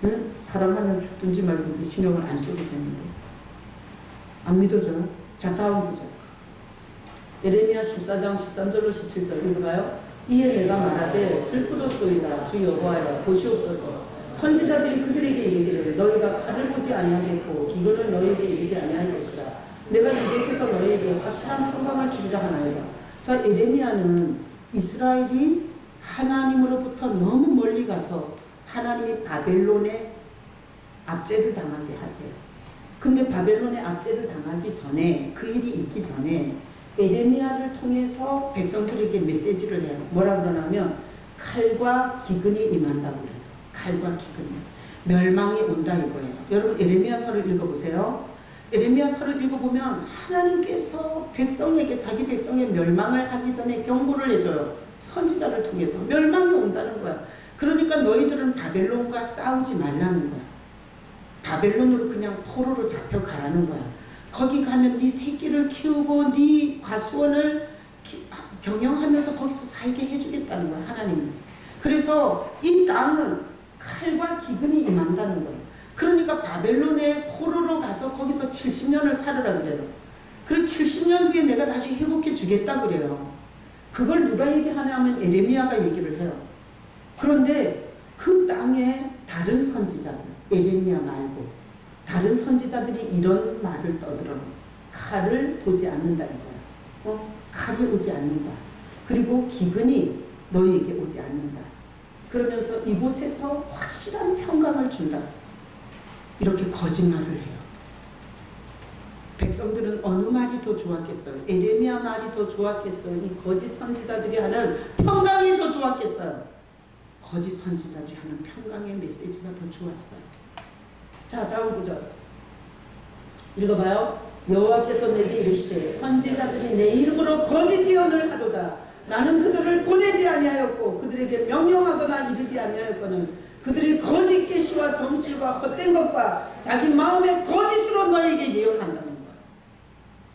[SPEAKER 1] 응? 사랑하면 죽든지 말든지 신경을 안 써도 되는데. 안 믿어져요? 자, 다음 보자. 예레미야 14장 13절로 17절 읽어봐요. 이에 내가 말하되 슬프도소이다. 주 여호와여 보시옵소서. 선지자들이 그들에게 이르기를 너희가 칼을 보지 아니하겠고 기근을 너희에게 이르지 아니할 것이라. 내가 이곳에서 너희에게 확실한 평강을 주리라 하나이다. 자, 예레미야는 이스라엘이 하나님으로부터 너무 멀리 가서 하나님이 바벨론의 압제를 당하게 하세요. 근데 바벨론의 압제를 당하기 전에, 그 일이 있기 전에 예레미야를 통해서 백성들에게 메시지를 해요. 뭐라 그러냐면 칼과 기근이 임한다고 그래요. 칼과 기근이. 멸망이 온다 이거예요. 여러분 예레미야서를 읽어보세요. 예레미야서를 읽어보면 하나님께서 백성에게, 자기 백성의 멸망을 하기 전에 경고를 해줘요. 선지자를 통해서 멸망이 온다는 거야. 그러니까 너희들은 바벨론과 싸우지 말라는 거야. 바벨론으로 그냥 포로로 잡혀가라는 거야. 거기 가면 네 새끼를 키우고 네 과수원을 경영하면서 거기서 살게 해주겠다는 거야, 하나님이. 그래서 이 땅은 칼과 기근이 임한다는 거예요. 그러니까 바벨론의 포로로 가서 거기서 70년을 살으라 그래요. 그리고 70년 후에 내가 다시 회복해 주겠다 그래요. 그걸 누가 얘기하냐면 예레미야가 얘기를 해요. 그런데 그 땅에 다른 선지자들, 예레미야 말고 다른 선지자들이 이런 말을 떠들어요. 칼을 보지 않는다는 거야. 칼이 오지 않는다. 그리고 기근이 너희에게 오지 않는다. 그러면서 이곳에서 확실한 평강을 준다. 이렇게 거짓말을 해요. 백성들은 어느 말이 더 좋았겠어요? 예레미야 말이 더 좋았겠어요? 이 거짓 선지자들이 하는 평강이 더 좋았겠어요? 거짓 선지자들이 하는 평강의 메시지가 더 좋았어요. 자, 다음 구절 읽어봐요. 여호와께서 내게 이르시되 선지자들이 내 이름으로 거짓 예언을 하도다. 나는 그들을 보내지 아니하였고 그들에게 명령하거나 이르지 아니하였거늘 그들이 거짓 계시와 점술과 헛된 것과 자기 마음의 거짓으로 너에게 예언한다는 거야.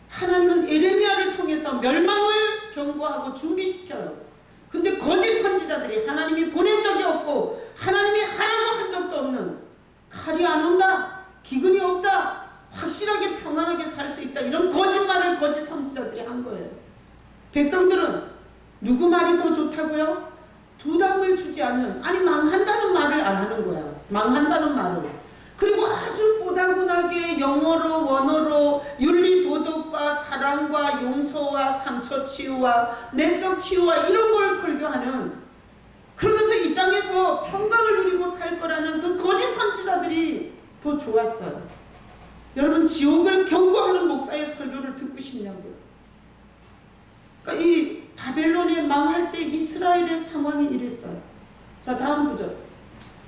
[SPEAKER 1] 하나님은 예레미야를 통해서 멸망을 경고하고 준비시켜요. 근데 거짓 선지자들이 하나님이 보낸 적이 없고 하나님이 하라고 한 적도 없는, 칼이 안 온다, 기근이 없다, 확실하게 평안하게 살 수 있다, 이런 거짓말을 거짓 선지자들이 한 거예요. 백성들은 누구 말이 더 좋다고요? 부담을 주지 않는, 아니 망한다는 말을 안 하는 거야. 망한다는 말을. 그리고 아주 뽀다분하게 영어로 원어로 윤리 도덕과 사랑과 용서와 상처 치유와 내적 치유와 이런 걸 설교하는, 그러면서 이 땅에서 평강을 누리고 살 거라는 그 거짓 선지자들이 더 좋았어요. 여러분, 지옥을 경고하는 목사의 설교를 듣고 싶냐고요. 그러니까 이 바벨론이 망할 때 이스라엘의 상황이 이랬어요. 자, 다음 구절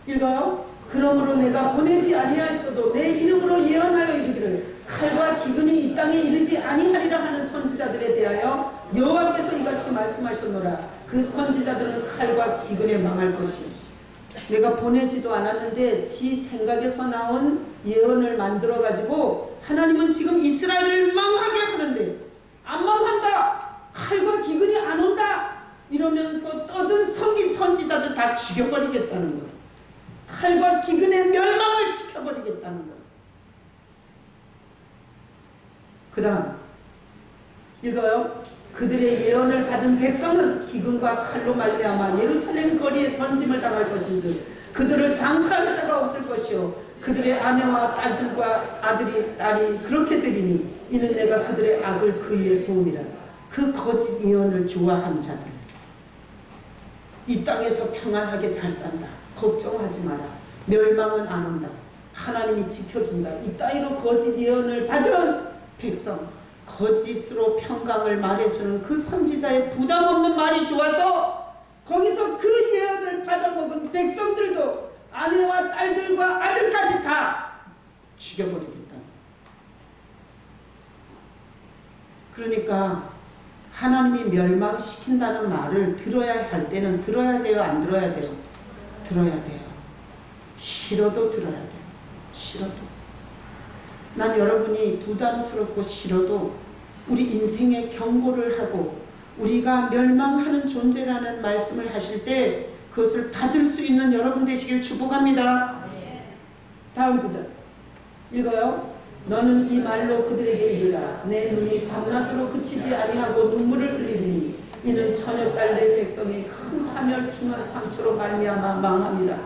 [SPEAKER 1] 읽어요. 그러므로 내가 보내지 아니하였어도 내 이름으로 예언하여 이르기를 칼과 기근이 이 땅에 이르지 아니하리라 하는 선지자들에 대하여 여호와께서 이같이 말씀하셨노라. 그 선지자들은 칼과 기근에 망할 것이요. 내가 보내지도 않았는데 지 생각에서 나온 예언을 만들어 가지고 하나님은 지금 이스라엘을 망하게 하는데 안 망한다, 칼과 기근이 안 온다 이러면서 떠든 선지자들 다 죽여버리겠다는 거예요. 칼과 기근의 멸망을 시켜버리겠다는 거예요. 그 다음 읽어요. 그들의 예언을 받은 백성은 기근과 칼로 말미암아 예루살렘 거리에 던짐을 당할 것인즉 그들을 장사할 자가 없을 것이요 그들의 아내와 딸들과 딸이 그렇게 되리니 이는 내가 그들의 악을 그 위에 부음이라. 그 거짓 예언을 좋아한 자들, 이 땅에서 평안하게 잘 산다, 걱정하지 마라, 멸망은 안 온다, 하나님이 지켜준다, 이 따위로 거짓 예언을 받은 백성, 거짓으로 평강을 말해주는 그 선지자의 부담없는 말이 좋아서 거기서 그 예언을 받아먹은 백성들도 아내와 딸들과 아들까지 다 죽여버리겠다. 그러니까 하나님이 멸망시킨다는 말을 들어야 할 때는 들어야 돼요, 안 들어야 돼요? 들어야 돼요. 싫어도 들어야 돼요. 싫어도. 난 여러분이 부담스럽고 싫어도 우리 인생에 경고를 하고 우리가 멸망하는 존재라는 말씀을 하실 때 그것을 받을 수 있는 여러분 되시길 축복합니다. 다음 구절 읽어요. 너는 이 말로 그들에게 이르라. 내 눈이 밤낮으로 그치지 아니하고 눈물을 흘리니 이는 처녀딸 내 백성이 큰 파멸 중한 상처로 말미암아 망함이라.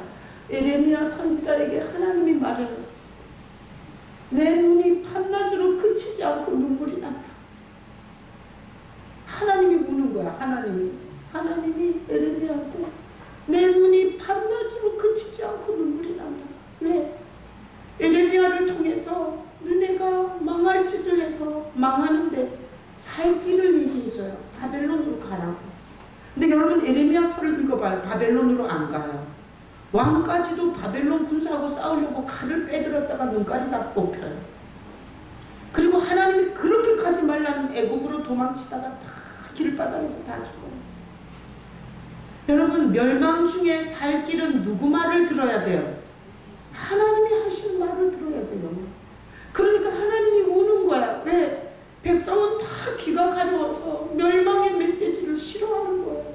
[SPEAKER 1] 에레미야 선지자에게 하나님이 말을, 내 눈이 밤낮으로 그치지 않고 눈물이 난다. 하나님이 우는 거야. 하나님이 에레미야한테 내 눈이 밤낮으로 그치지 않고 눈물이 난다. 왜? 에레미야를 통해서 너네가 망할 짓을 해서 망하는데 살 길을 얘기해줘요. 바벨론으로 가라고. 근데 여러분 에레미야서를 읽어봐요. 바벨론으로 안 가요. 왕까지도 바벨론 군사하고 싸우려고 칼을 빼들었다가 눈깔이 다 뽑혀요. 그리고 하나님이 그렇게 가지 말라는 애국으로 도망치다가 다 길바닥에서 다 죽어요. 여러분 멸망 중에 살 길은 누구 말을 들어야 돼요? 하나님이 하신 말을 들어야 돼요. 그러니까 하나님이 우는 거야. 왜? 백성은 다 귀가 가려워서 멸망의 메시지를 싫어하는 거예요.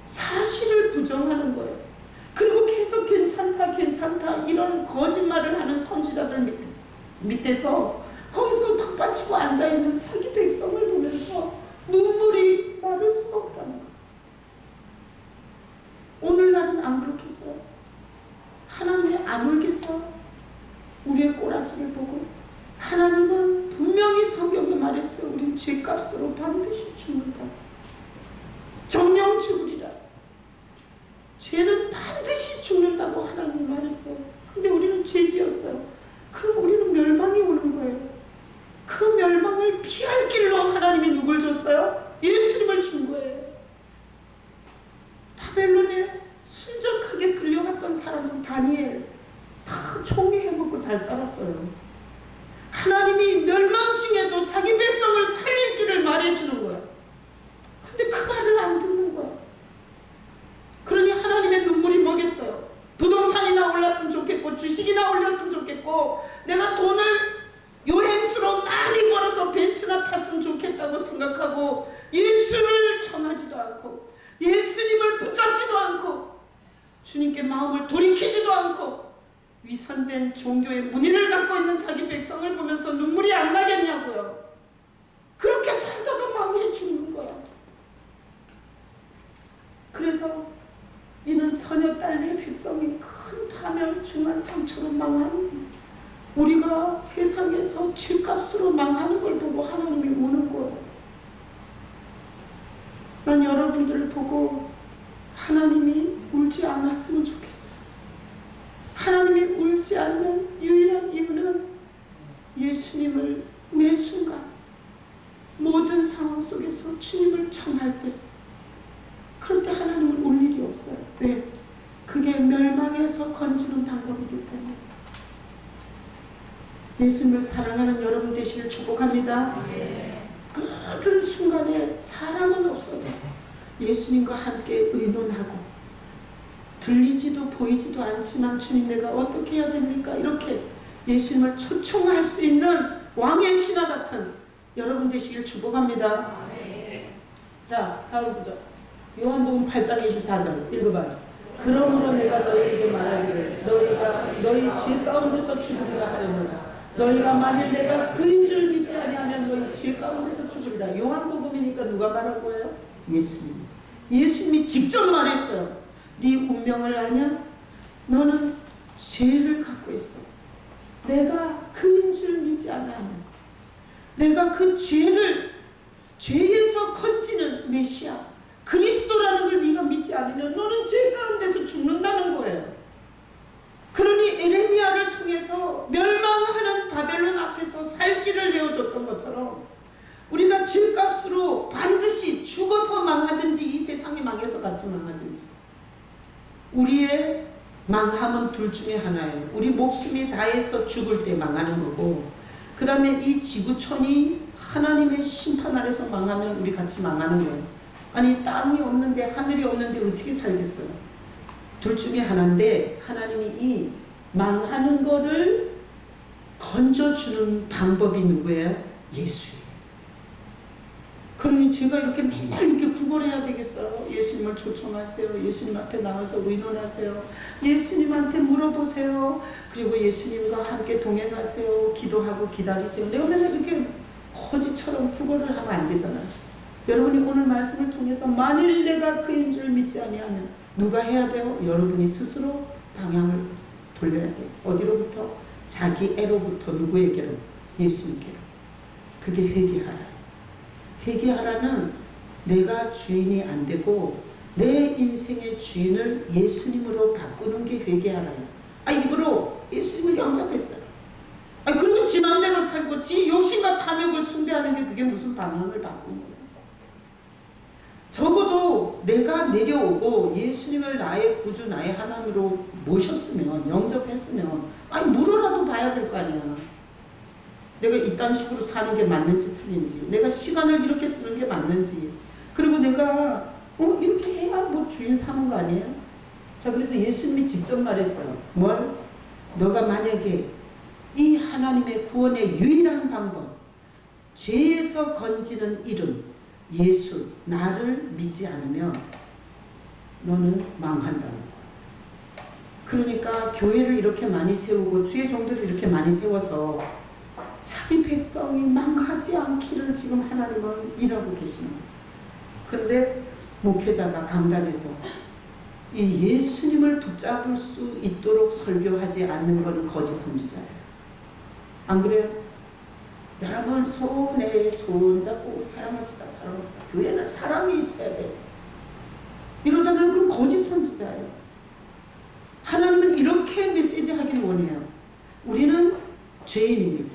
[SPEAKER 1] 사실을 부정하는 거예요. 그리고 계속 괜찮다 이런 거짓말을 하는 선지자들 밑에서 거기서 턱받치고 앉아있는 자기 백성을 보면서 눈물이 마를 수가 없다는 거예요. 오늘날은 안 그렇겠어요? 하나님이 안 울겠어요? 우리의 꼬라지를 보고. 하나님은 분명히 성경에 말했어요. 우리 죄값으로 반드시 죽는다. 정령 죽으리라. 죄는 반드시 죽는다고 하나님이 말했어요. 근데 우리는 죄지었어요. 그럼 우리는 멸망이 오는 거예요. 그 멸망을 피할 길로 하나님이 누굴 줬어요? 예수님을 준 거예요. 바벨론에 순적하게 끌려갔던 사람은 다니엘, 다 총리해먹고 잘 살았어요. 하나님이 멸망 중에도 자기 백성을 살릴 길을 말해주는 거야. 근데 그 말을 안 듣는 거야. 그러니 하나님의 눈물이 뭐겠어요? 부동산이나 올랐으면 좋겠고 주식이나 올렸으면 좋겠고 내가 돈을 여행수로 많이 벌어서 벤츠나 탔으면 좋겠다고 생각하고 예수를 전하지도 않고 예수님을 붙잡지도 않고 주님께 마음을 돌이키지도 않고 위선된 종교의 문의를 갖고 있는 자기 백성을 보면서 눈물이 안 나겠냐고요. 그렇게 살다가 망해 죽는 거야. 그래서 이는 처녀 딸 내 백성이 큰 파멸, 중한 상처로 망하는, 우리가 세상에서 죗값으로 망하는 걸 보고 하나님이 우는 거예요. 난 여러분들을 보고 하나님이 울지 않았으면 좋겠어요. 하나님이 울지 않는 유일한 이유는 예수님을 매 순간 모든 상황 속에서 주님을 청할 때, 그럴 때 하나님은 울 일이 없어요. 왜? 그게 멸망에서 건지는 방법이기 때문에. 예수님을 사랑하는 여러분 되시길 축복합니다. 모든 순간에 사람은 없어도 예수님과 함께 의논하고, 들리지도 보이지도 않지만 주님 내가 어떻게 해야 됩니까? 이렇게 예수님을 초청할 수 있는 왕의 신하 같은 여러분 되시길 축복합니다. 자, 다음 구절. 요한복음 8장 24절 읽어봐요. 그러므로 내가 너희에게 말하기를 너희가 너희 죄 가운데서 죽으리라 하려노라. 너희가 만일 내가 그인 줄 믿지 아니하면 너희 죄 가운데서 죽으리라. 요한복음이니까 누가 말한 거예요? 예수님. 예수님이 직접 말했어요. 네 운명을 아냐? 너는 죄를 갖고 있어. 내가 그인 줄 믿지 않으면, 내가 그 죄에서 건지는 메시아 그리스도라는 걸 네가 믿지 않으면 너는 죄 가운데서 죽는다는 거예요. 그러니 에레미야를 통해서 멸망하는 바벨론 앞에서 살 길을 내어줬던 것처럼 우리가 죄값으로 반드시 죽어서 망하든지 이 세상이 망해서 같이 망하든지, 우리의 망함은 둘 중에 하나예요. 우리 목숨이 다해서 죽을 때 망하는 거고, 그 다음에 이 지구촌이 하나님의 심판 아래서 망하면 우리 같이 망하는 거예요. 아니 땅이 없는데 하늘이 없는데 어떻게 살겠어요? 둘 중에 하나인데, 하나님이 이 망하는 거를 건져주는 방법이 누구예요? 예수예요. 그러니 제가 이렇게 맨날 이렇게 구걸해야 되겠어요? 예수님을 초청하세요. 예수님 앞에 나와서 의논하세요. 예수님한테 물어보세요. 그리고 예수님과 함께 동행하세요. 기도하고 기다리세요. 내가 맨날 이렇게 거지처럼 구걸을 하면 안 되잖아요. 여러분이 오늘 말씀을 통해서 만일 내가 그인 줄 믿지 아니하면 누가 해야 돼요? 여러분이 스스로 방향을 돌려야 돼요. 어디로부터? 자기 애로부터. 누구에게로? 예수님께로. 그게 회개하라. 회개하라는 내가 주인이 안 되고 내 인생의 주인을 예수님으로 바꾸는 게 회개하라요. 입으로 예수님을 영접했어요. 그리고 지 맘대로 살고 지 욕심과 탐욕을 숭배하는 게 그게 무슨 방향을 바꾸는 거예요. 적어도 내가 내려오고 예수님을 나의 구주, 나의 하나님으로 모셨으면, 영접했으면 물어라도 봐야 될 거 아니야. 내가 이딴 식으로 사는 게 맞는지 틀린지, 내가 시간을 이렇게 쓰는 게 맞는지, 그리고 내가 이렇게 해야 뭐 주인 사는 거 아니에요? 자, 그래서 예수님이 직접 말했어요. 뭘? 너가 만약에 이 하나님의 구원의 유일한 방법, 죄에서 건지는 이름 예수, 나를 믿지 않으면 너는 망한다는 거야. 그러니까 교회를 이렇게 많이 세우고 주의 종들을 이렇게 많이 세워서 자기 백성이 망하지 않기를 지금 하나님은 일하고 계시는 거예요. 그런데 목회자가 강단에서 이 예수님을 붙잡을 수 있도록 설교하지 않는 것은 거짓 선지자예요. 안 그래요? 여러분 손에 손잡고 사랑합시다. 교회는 사랑이 있어야 돼. 이러잖아요. 그럼 거짓 선지자예요. 하나님은 이렇게 메시지 하길 원해요. 우리는 죄인입니다.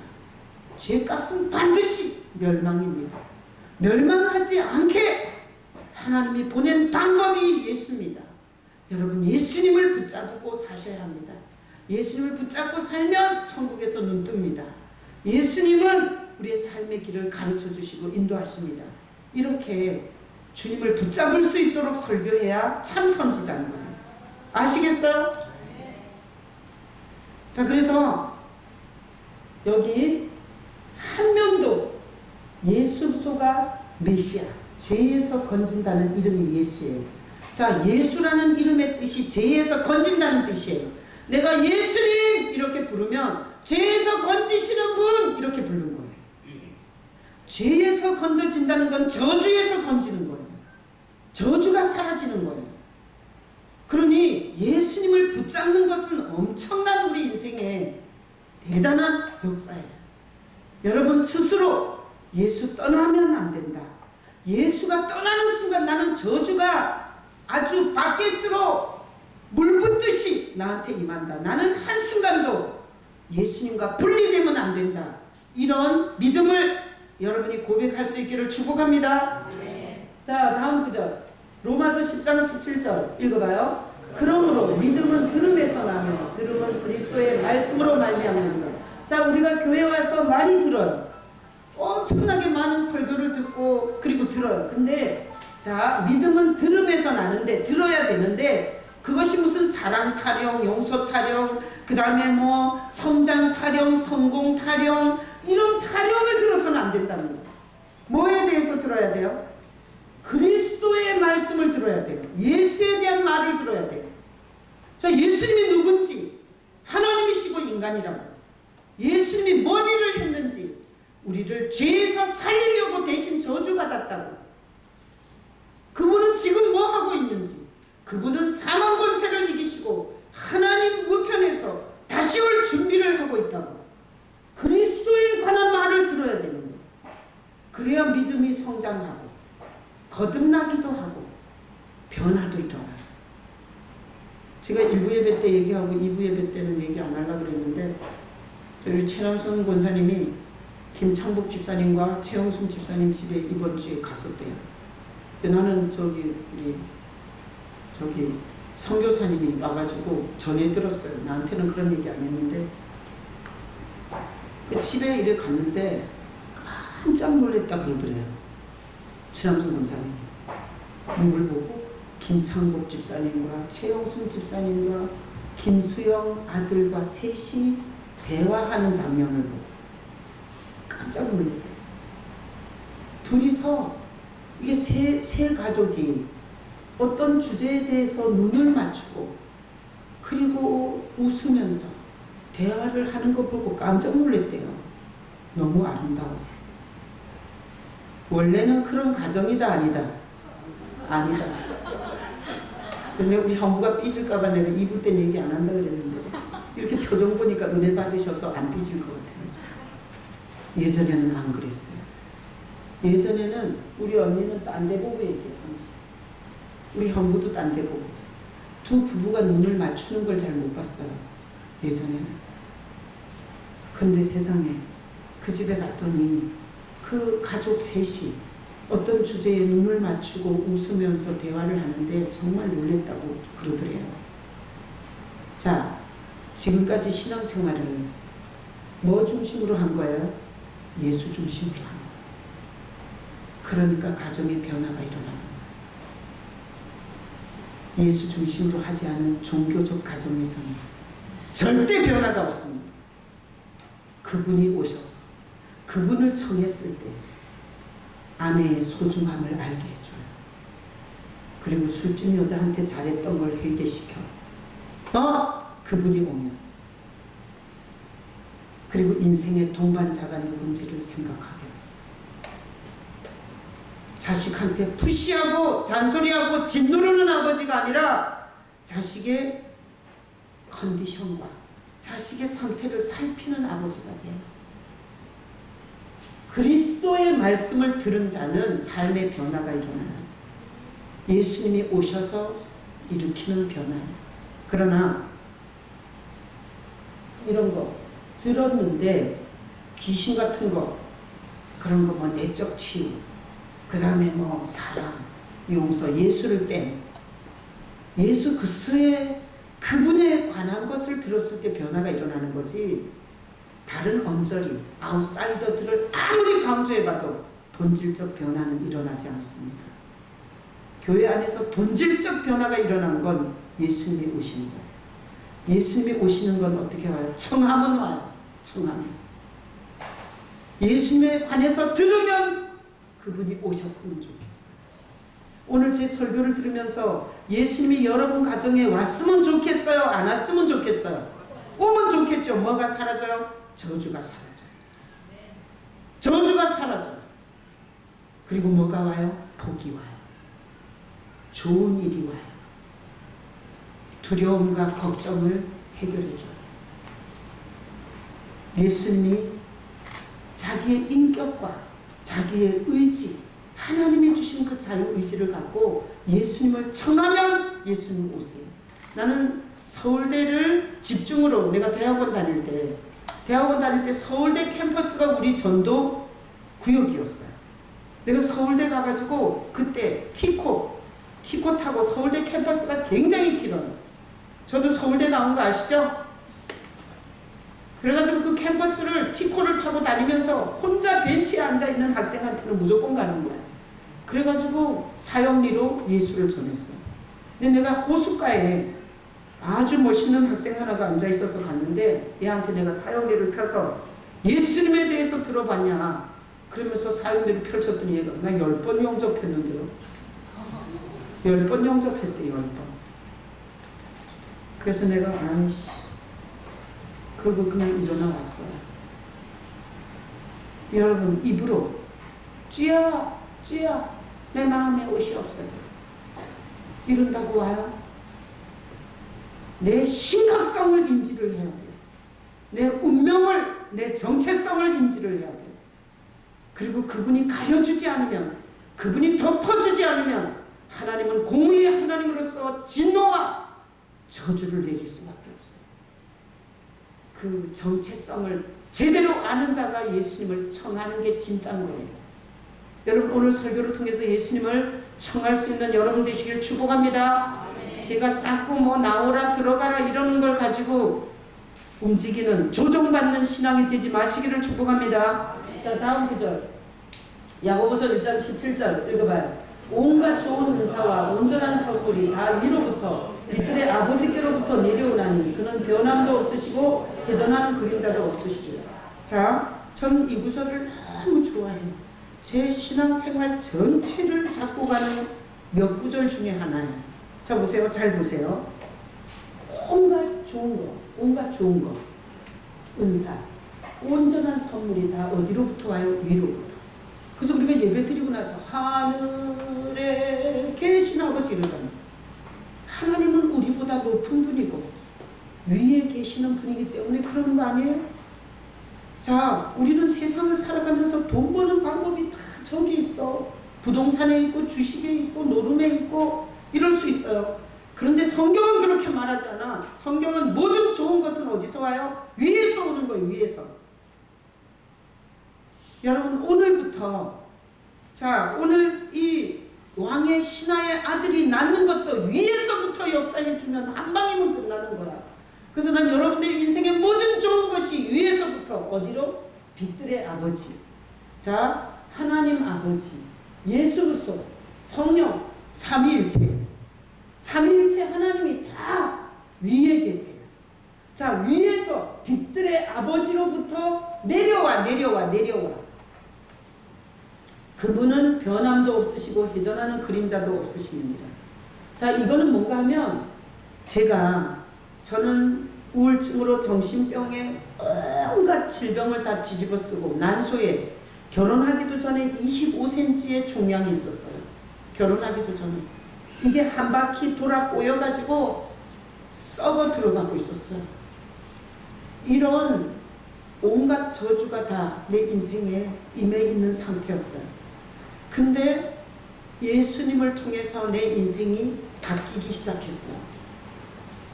[SPEAKER 1] 죄값은 반드시 멸망입니다. 멸망하지 않게 하나님이 보낸 방법이 예수입니다. 여러분 예수님을 붙잡고 사셔야 합니다. 예수님을 붙잡고 살면 천국에서 눈 뜹니다. 예수님은 우리의 삶의 길을 가르쳐 주시고 인도하십니다. 이렇게 주님을 붙잡을 수 있도록 설교해야 참 선지자인 거예요. 아시겠어요? 자, 그래서 여기 한 명도 예수소가 메시아, 죄에서 건진다는 이름이 예수예요. 자, 예수라는 이름의 뜻이 죄에서 건진다는 뜻이에요. 내가 예수님 이렇게 부르면 죄에서 건지시는 분 이렇게 부르는 거예요. 죄에서 건져진다는 건 저주에서 건지는 거예요. 저주가 사라지는 거예요. 그러니 예수님을 붙잡는 것은 엄청난 우리 인생의 대단한 역사예요. 여러분 스스로 예수 떠나면 안 된다. 예수가 떠나는 순간 나는 저주가 아주 바켓으로 물 붓듯이 나한테 임한다. 나는 한순간도 예수님과 분리되면 안 된다. 이런 믿음을 여러분이 고백할 수 있기를 축복합니다. 네. 자, 다음 구절. 로마서 10장 17절 읽어봐요. 그러므로 믿음은 들음에서 나며 들음은 그리스도의 말씀으로 말미암는다. 자, 우리가 교회 와서 많이 들어요. 엄청나게 많은 설교를 듣고 그리고 들어요. 근데 자, 믿음은 들음에서 나는데 들어야 되는데 그것이 무슨 사랑 타령, 용서 타령, 그 다음에 뭐 성장 타령, 성공 타령, 이런 타령을 들어서는 안 된답니다. 뭐에 대해서 들어야 돼요? 그리스도의 말씀을 들어야 돼요. 예수에 대한 말을 들어야 돼요. 자, 예수님이 누군지, 하나님이시고 인간이라고, 예수님이 뭔 일을 했는지, 우리를 죄에서 살리려고 대신 저주받았다고, 그분은 지금 뭐 하고 있는지, 그분은 사망 권세를 이기시고 하나님 우편에서 다시 올 준비를 하고 있다고, 그리스도에 관한 말을 들어야 되는 거예요. 그래야 믿음이 성장하고 거듭나기도 하고 변화도 일어나요. 제가 1부 예배 때 얘기하고 2부 예배 때는 얘기 안 하려고 그랬는데 저희 최남선 권사님이 김창복 집사님과 최영순 집사님 집에 이번 주에 갔었대요. 나는 우리 선교사님이 와가지고 전해 들었어요. 나한테는 그런 얘기 안 했는데 집에 이래 갔는데 깜짝 놀랐다 그러더래요. 최남순 권사님이 누굴 보고 김창복 집사님과 최영순 집사님과 김수영 아들과 셋이 대화하는 장면을 보고 깜짝 놀랐대. 둘이서 이게 세 가족이 어떤 주제에 대해서 눈을 맞추고 그리고 웃으면서 대화를 하는 거 보고 깜짝 놀랐대요. 너무 아름다워서. 원래는 그런 가정이다 아니다? 아니다. 근데 우리 형부가 삐질까봐 내가 2부 때 얘기 안 한다 그랬는데 이렇게 표정 보니까 은혜 받으셔서 안 삐질 것 같아요. 예전에는 안 그랬어요. 예전에는 우리 언니는 딴 데 보고 얘기해요. 우리 형부도 딴 데 보고. 두 부부가 눈을 맞추는 걸 잘 못 봤어요. 예전에는. 근데 세상에 그 집에 갔더니 그 가족 셋이 어떤 주제에 눈을 맞추고 웃으면서 대화를 하는데 정말 놀랬다고 그러더래요. 자, 지금까지 신앙생활을 뭐 중심으로 한 거예요? 예수 중심으로 한 거예요. 그러니까 가정의 변화가 일어나는 거예요. 예수 중심으로 하지 않은 종교적 가정에서는 절대 변화가 없습니다. 그분이 오셔서 그분을 청했을 때 아내의 소중함을 알게 해줘요. 그리고 술집 여자한테 잘했던 걸 회개시켜. 그분이 오면. 그리고 인생의 동반자가 누군지를 생각하게 했어요. 자식한테 푸시하고 잔소리하고 짓누르는 아버지가 아니라 자식의 컨디션과 자식의 상태를 살피는 아버지가 돼요. 그리스도의 말씀을 들은 자는 삶의 변화가 일어나요. 예수님이 오셔서 일으키는 변화예요. 그러나 이런 거 들었는데 귀신 같은 거 그런 거 뭐 내적 치유 그 다음에 뭐 사랑 용서 예수를 뺀 예수 그리스도의 그분에 관한 것을 들었을 때 변화가 일어나는 거지 다른 언저리 아웃사이더들을 아무리 강조해봐도 본질적 변화는 일어나지 않습니다. 교회 안에서 본질적 변화가 일어난 건 예수님이 오시는 거예요. 예수님이 오시는 건 어떻게 와요? 청하면 와요. 청하면. 예수님에 관해서 들으면 그분이 오셨으면 좋겠어요. 오늘 제 설교를 들으면서 예수님이 여러분 가정에 왔으면 좋겠어요? 안 왔으면 좋겠어요? 오면 좋겠죠. 뭐가 사라져요? 저주가 사라져요. 저주가 사라져요. 그리고 뭐가 와요? 복이 와요. 좋은 일이 와요. 두려움과 걱정을 해결해 줘요. 예수님이 자기의 인격과 자기의 의지, 하나님이 주신 그 자유의지를 갖고 예수님을 청하면 예수님 오세요. 나는 서울대를 집중으로, 내가 대학원 다닐 때 서울대 캠퍼스가 우리 전도 구역이었어요. 내가 서울대 가가지고 그때 티코 타고 서울대 캠퍼스가 굉장히 길어요. 저도 서울대 나온 거 아시죠? 그래가지고 그 캠퍼스를 티코를 타고 다니면서 혼자 벤치에 앉아있는 학생한테는 무조건 가는 거야. 그래가지고 사형리로 예수를 전했어. 근데 내가 호숫가에 아주 멋있는 학생 하나가 앉아있어서 갔는데 얘한테 내가 사형리를 펴서 예수님에 대해서 들어봤냐 그러면서 사형리를 펼쳤더니 얘가 나 10번 영접했는데요. 10번 영접했대. 10번. 그래서 내가 아이씨 그러고 그냥 일어나 왔어요. 여러분, 입으로 주여 내 마음에 옷이 없어서 이런다고 와요? 내 심각성을 인지를 해야 돼요. 내 운명을, 내 정체성을 인지를 해야 돼요. 그리고 그분이 가려주지 않으면, 그분이 덮어주지 않으면 하나님은 공의의 하나님으로서 진노와 저주를 내릴 수밖에 없어요. 그 정체성을 제대로 아는 자가 예수님을 청하는 게 진짜인 거예요. 여러분, 오늘 설교를 통해서 예수님을 청할 수 있는 여러분 되시길 축복합니다. 제가 자꾸 뭐 나오라 들어가라 이러는 걸 가지고 움직이는 조종받는 신앙이 되지 마시기를 축복합니다. 자, 다음 구절 야고보서 1장 17절 읽어봐요. 온갖 좋은 은사와 온전한 선물이 다 위로부터 빛들의 아버지께로부터 내려오나니 그는 변함도 없으시고 회전하는 그림자도 없으시고. 자, 저는 이 구절을 너무 좋아해요. 제 신앙생활 전체를 잡고 가는 몇 구절 중에 하나예요. 자, 보세요. 잘 보세요. 온갖 좋은 거, 은사, 온전한 선물이 다 어디로부터 와요? 위로부터. 그래서 우리가 예배 드리고 나서 하늘에 계신 아버지 이러잖아요. 하나님은 우리보다 높은 분이고 위에 계시는 분이기 때문에 그러는 거 아니에요? 자, 우리는 세상을 살아가면서 돈 버는 방법이 다 저기 있어. 부동산에 있고 주식에 있고 노름에 있고 이럴 수 있어요. 그런데 성경은 그렇게 말하지 않아. 성경은 모든 좋은 것은 어디서 와요? 위에서 오는 거예요. 위에서. 여러분, 오늘부터, 자, 오늘 이 왕의 신하의 아들이 낳는 것도 위에서부터 역사해 주면 한 방이면 끝나는 거야. 그래서 난 여러분들의 인생의 모든 좋은 것이 위에서부터 어디로? 빛들의 아버지. 자, 하나님 아버지, 예수 그리스도, 성령, 삼위일체. 삼위일체 하나님이 다 위에 계세요. 자, 위에서 빛들의 아버지로부터 내려와. 그분은 변함도 없으시고 회전하는 그림자도 없으십니다. 자, 이거는 뭔가 하면 저는 우울증으로 정신병에 온갖 질병을 다 뒤집어 쓰고 난소에 결혼하기도 전에 25cm의 종양이 있었어요. 결혼하기도 전에. 이게 한 바퀴 돌아 꼬여가지고 썩어 들어가고 있었어요. 이런 온갖 저주가 다 내 인생에 임해 있는 상태였어요. 근데 예수님을 통해서 내 인생이 바뀌기 시작했어요.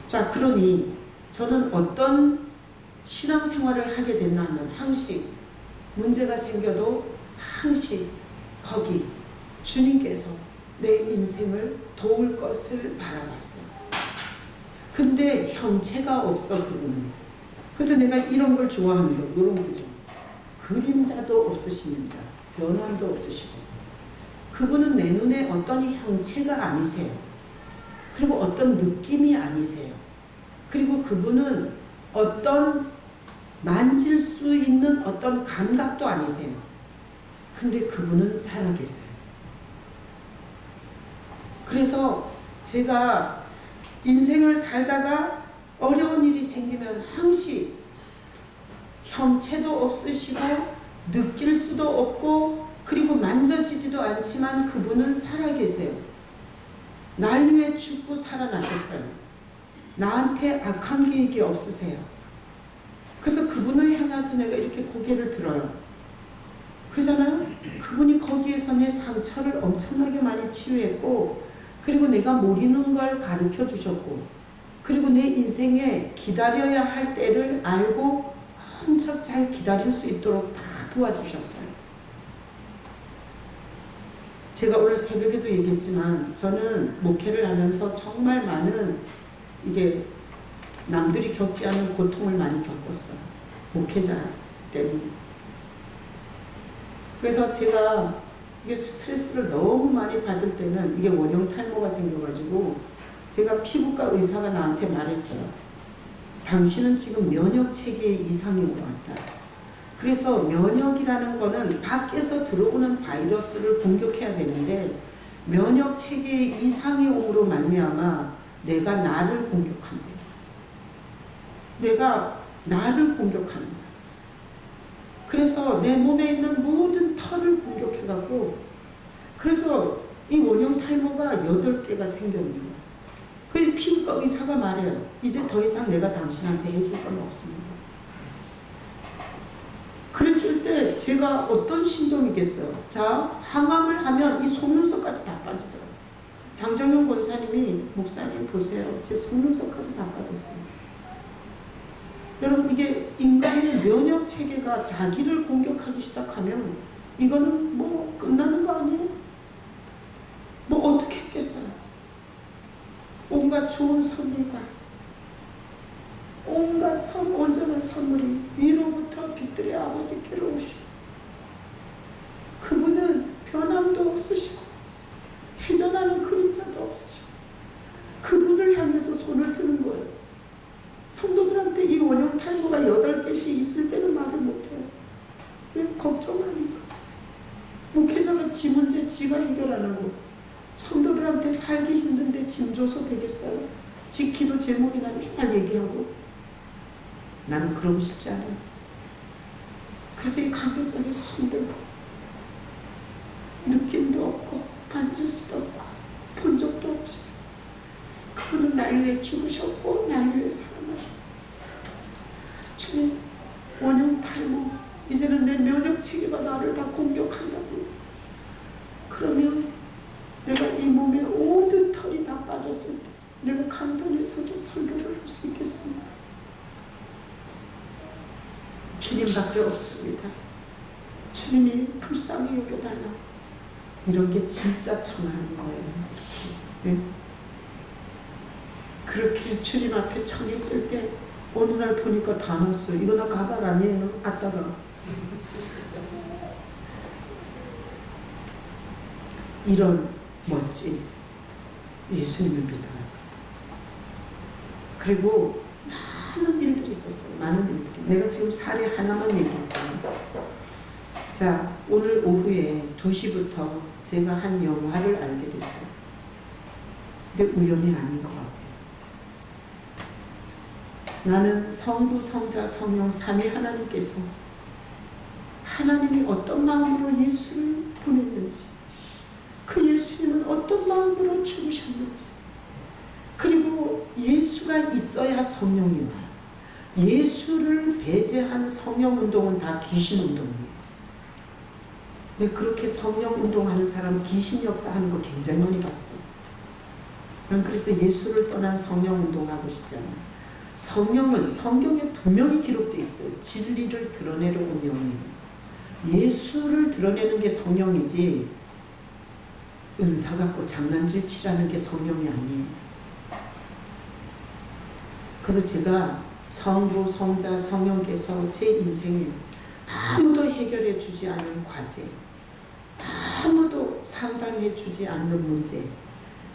[SPEAKER 1] 자, 그러니 저는 어떤 신앙생활을 하게 됐나 하면 항상 문제가 생겨도 항상 거기 주님께서 내 인생을 도울 것을 바라봤어요. 근데 형체가 없어, 그분은. 그래서 내가 이런 걸 좋아합니다. 이런 거죠. 그림자도 없으십니다. 변함도 없으시고. 그분은 내 눈에 어떤 형체가 아니세요. 그리고 어떤 느낌이 아니세요. 그리고 그분은 어떤 만질 수 있는 어떤 감각도 아니세요. 근데 그분은 살아계세요. 그래서 제가 인생을 살다가 어려운 일이 생기면 항시 형체도 없으시고 느낄 수도 없고 그리고 만져지지도 않지만 그분은 살아계세요. 날 위해 죽고 살아나셨어요. 나한테 악한 계획이 없으세요. 그래서 그분을 향해서 내가 이렇게 고개를 들어요. 그러잖아요. 그분이 거기에서 내 상처를 엄청나게 많이 치유했고, 그리고 내가 모르는 걸 가르쳐 주셨고, 그리고 내 인생에 기다려야 할 때를 알고 엄청 잘 기다릴 수 있도록 다 도와주셨어요. 제가 오늘 새벽에도 얘기했지만 저는 목회를 하면서 정말 많은 이게 남들이 겪지 않은 고통을 많이 겪었어요. 목회자 때문에. 그래서 제가 이게 스트레스를 너무 많이 받을 때는 이게 원형 탈모가 생겨가지고 제가 피부과 의사가 나한테 말했어요. 당신은 지금 면역 체계에 이상이 온 것 같다. 그래서 면역이라는 거는 밖에서 들어오는 바이러스를 공격해야 되는데 면역 체계에 이상이 옴으로 말미암아 내가 나를 공격한대. 내가 나를 공격하는 거야. 그래서 내 몸에 있는 모든 털을 공격해가고, 그래서 이 원형 탈모가 8개가 생겨있는 거야. 그 피부과 의사가 말해요. 이제 더 이상 내가 당신한테 해줄 건 없습니다. 그랬을 때 제가 어떤 심정이겠어요? 자, 항암을 하면 이 속눈썹까지 다 빠지더라고요. 장정용 권사님이 목사님 보세요. 제 속눈썹까지 다 빠졌어요. 여러분, 이게 인간의 면역 체계가 자기를 공격하기 시작하면 이거는 뭐 끝나는 거 아니에요? 뭐 어떻게 했겠어요? 온갖 좋은 선물과 온갖 온전한 선물이 위로부터 빛들의 아버지께로 오시고, 그분은 변함도 없으시고 회전하는 그림자도 없으시고 그분을 향해서 손을 드는 거예요. 성도들한테 이 원형 탈모가 8개씩 있을 때는 말을 못해요. 왜? 걱정하니까. 목회자가 지 문제 지가 해결 안 하고 성도들한테 살기 힘든데 짐 줘서 되겠어요? 지 기도 제목이나 맨날 얘기하고. 나는 그러고 싶지 않아요. 그래서 이 관계성에서 손들고 느낌도 없고 만질 수도 없고 본 적도 없지. 그분은 날 위해 죽으셨고 날 위해 살아나셨고, 주님, 원형 탈모, 이제는 내 면역 체계가 나를 다 공격한다고. 그러면 내가 이 몸에 모든 털이 다 빠졌을 때 내가 강단에 서서 설교를 할 수 있겠습니까? 주님밖에 없습니다. 주님이 불쌍히 여겨달라. 이런 게 진짜 청하는 거예요. 네? 그렇게 주님 앞에 청했을 때 어느 날 보니까 다 났어요. 이거 나 가발 아니에요. 아따가. 이런 멋진 예수님을 믿어요. 그리고 많은 일들이 있었어요. 많은 일들이. 내가 지금 사례 하나만 얘기했어요. 자, 오늘 오후에 2시부터 제가 한 영화를 알게 됐어요. 근데 우연이 아닌 것 같아요. 나는 성부, 성자, 성령, 삼위 하나님께서 하나님이 어떤 마음으로 예수를 보냈는지, 그 예수님은 어떤 마음으로 죽으셨는지, 그리고 예수가 있어야 성령이 와요. 예수를 배제한 성령 운동은 다 귀신 운동이에요. 근데 그렇게 성령 운동하는 사람 귀신 역사하는 거 굉장히 많이 봤어요. 난 그래서 예수를 떠난 성령 운동하고 싶지 않아요. 성령은 성경에 분명히 기록되어 있어요. 진리를 드러내러 온 영이에요. 예수를 드러내는 게 성령이지 은사 갖고 장난질 치라는 게 성령이 아니에요. 그래서 제가 성부, 성자, 성령께서 제 인생에 아무도 해결해 주지 않은 과제, 아무도 상담해 주지 않는 문제,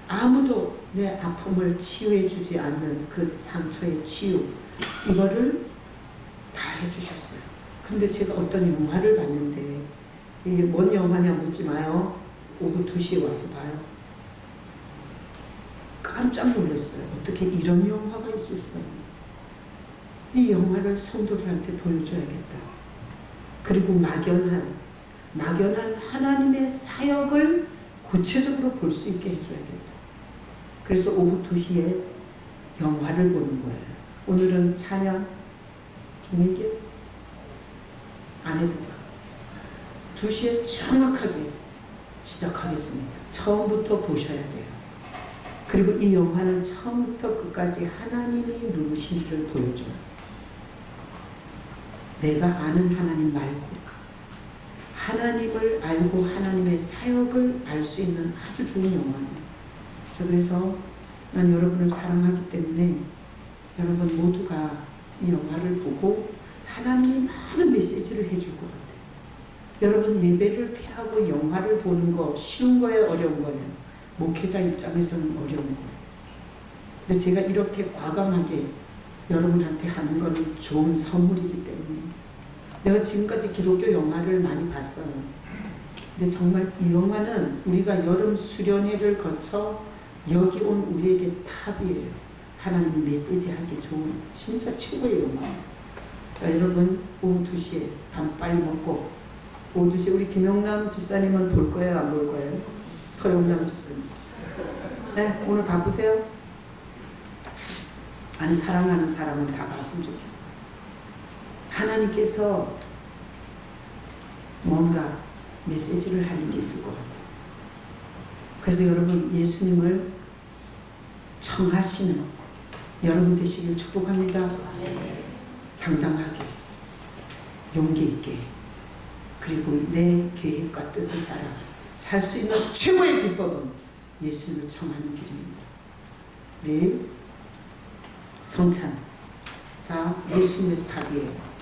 [SPEAKER 1] 아무도 내 아픔을 치유해 주지 않는 그 상처의 치유, 이거를 다 해주셨어요. 근데 제가 어떤 영화를 봤는데, 이게 뭔 영화냐 묻지 마요. 오후 2시에 와서 봐요. 깜짝 놀랐어요. 어떻게 이런 영화가 있을 수가 있나. 이 영화를 성도들한테 보여줘야겠다. 그리고 막연한 하나님의 사역을 구체적으로 볼 수 있게 해줘야겠다. 그래서 오후 2시에 영화를 보는 거예요. 오늘은 찬양 종이게 안 해도 2시에 정확하게 시작하겠습니다. 처음부터 보셔야 돼요. 그리고 이 영화는 처음부터 끝까지 하나님이 누구신지를 보여줘요. 내가 아는 하나님 말고 하나님을 알고 하나님의 사역을 알 수 있는 아주 좋은 영화예요. 저 그래서 난 여러분을 사랑하기 때문에 여러분 모두가 이 영화를 보고 하나님이 많은 메시지를 해줄 것 같아요. 여러분 예배를 피하고 영화를 보는 거 쉬운 거예요? 어려운 거예요? 목회자 입장에서는 어려운 거예요. 근데 제가 이렇게 과감하게 여러분한테 하는 거는 좋은 선물이기 때문에 내가 지금까지 기독교 영화를 많이 봤어요. 근데 정말 이 영화는 우리가 여름 수련회를 거쳐 여기 온 우리에게 탑이에요. 하나님 메시지 하기 좋은 진짜 최고의 영화예요. 자, 여러분 오후 2시에 밥 빨리 먹고 오후 2시에 우리 김용남 집사님은 볼 거예요? 안 볼 거예요? 서용남 집사님. 네, 오늘 바쁘세요? 아니 사랑하는 사람은 다 봤으면 좋겠어요. 하나님께서 뭔가 메시지를 할 일이 있을 것 같아요. 그래서 여러분 예수님을 청하시는 여러분 되시길 축복합니다. 당당하게 용기 있게 그리고 내 계획과 뜻을 따라 살 수 있는 최고의 비법은 예수님을 청하는 길입니다. 우리 성찬 자 예수님의 살이에요.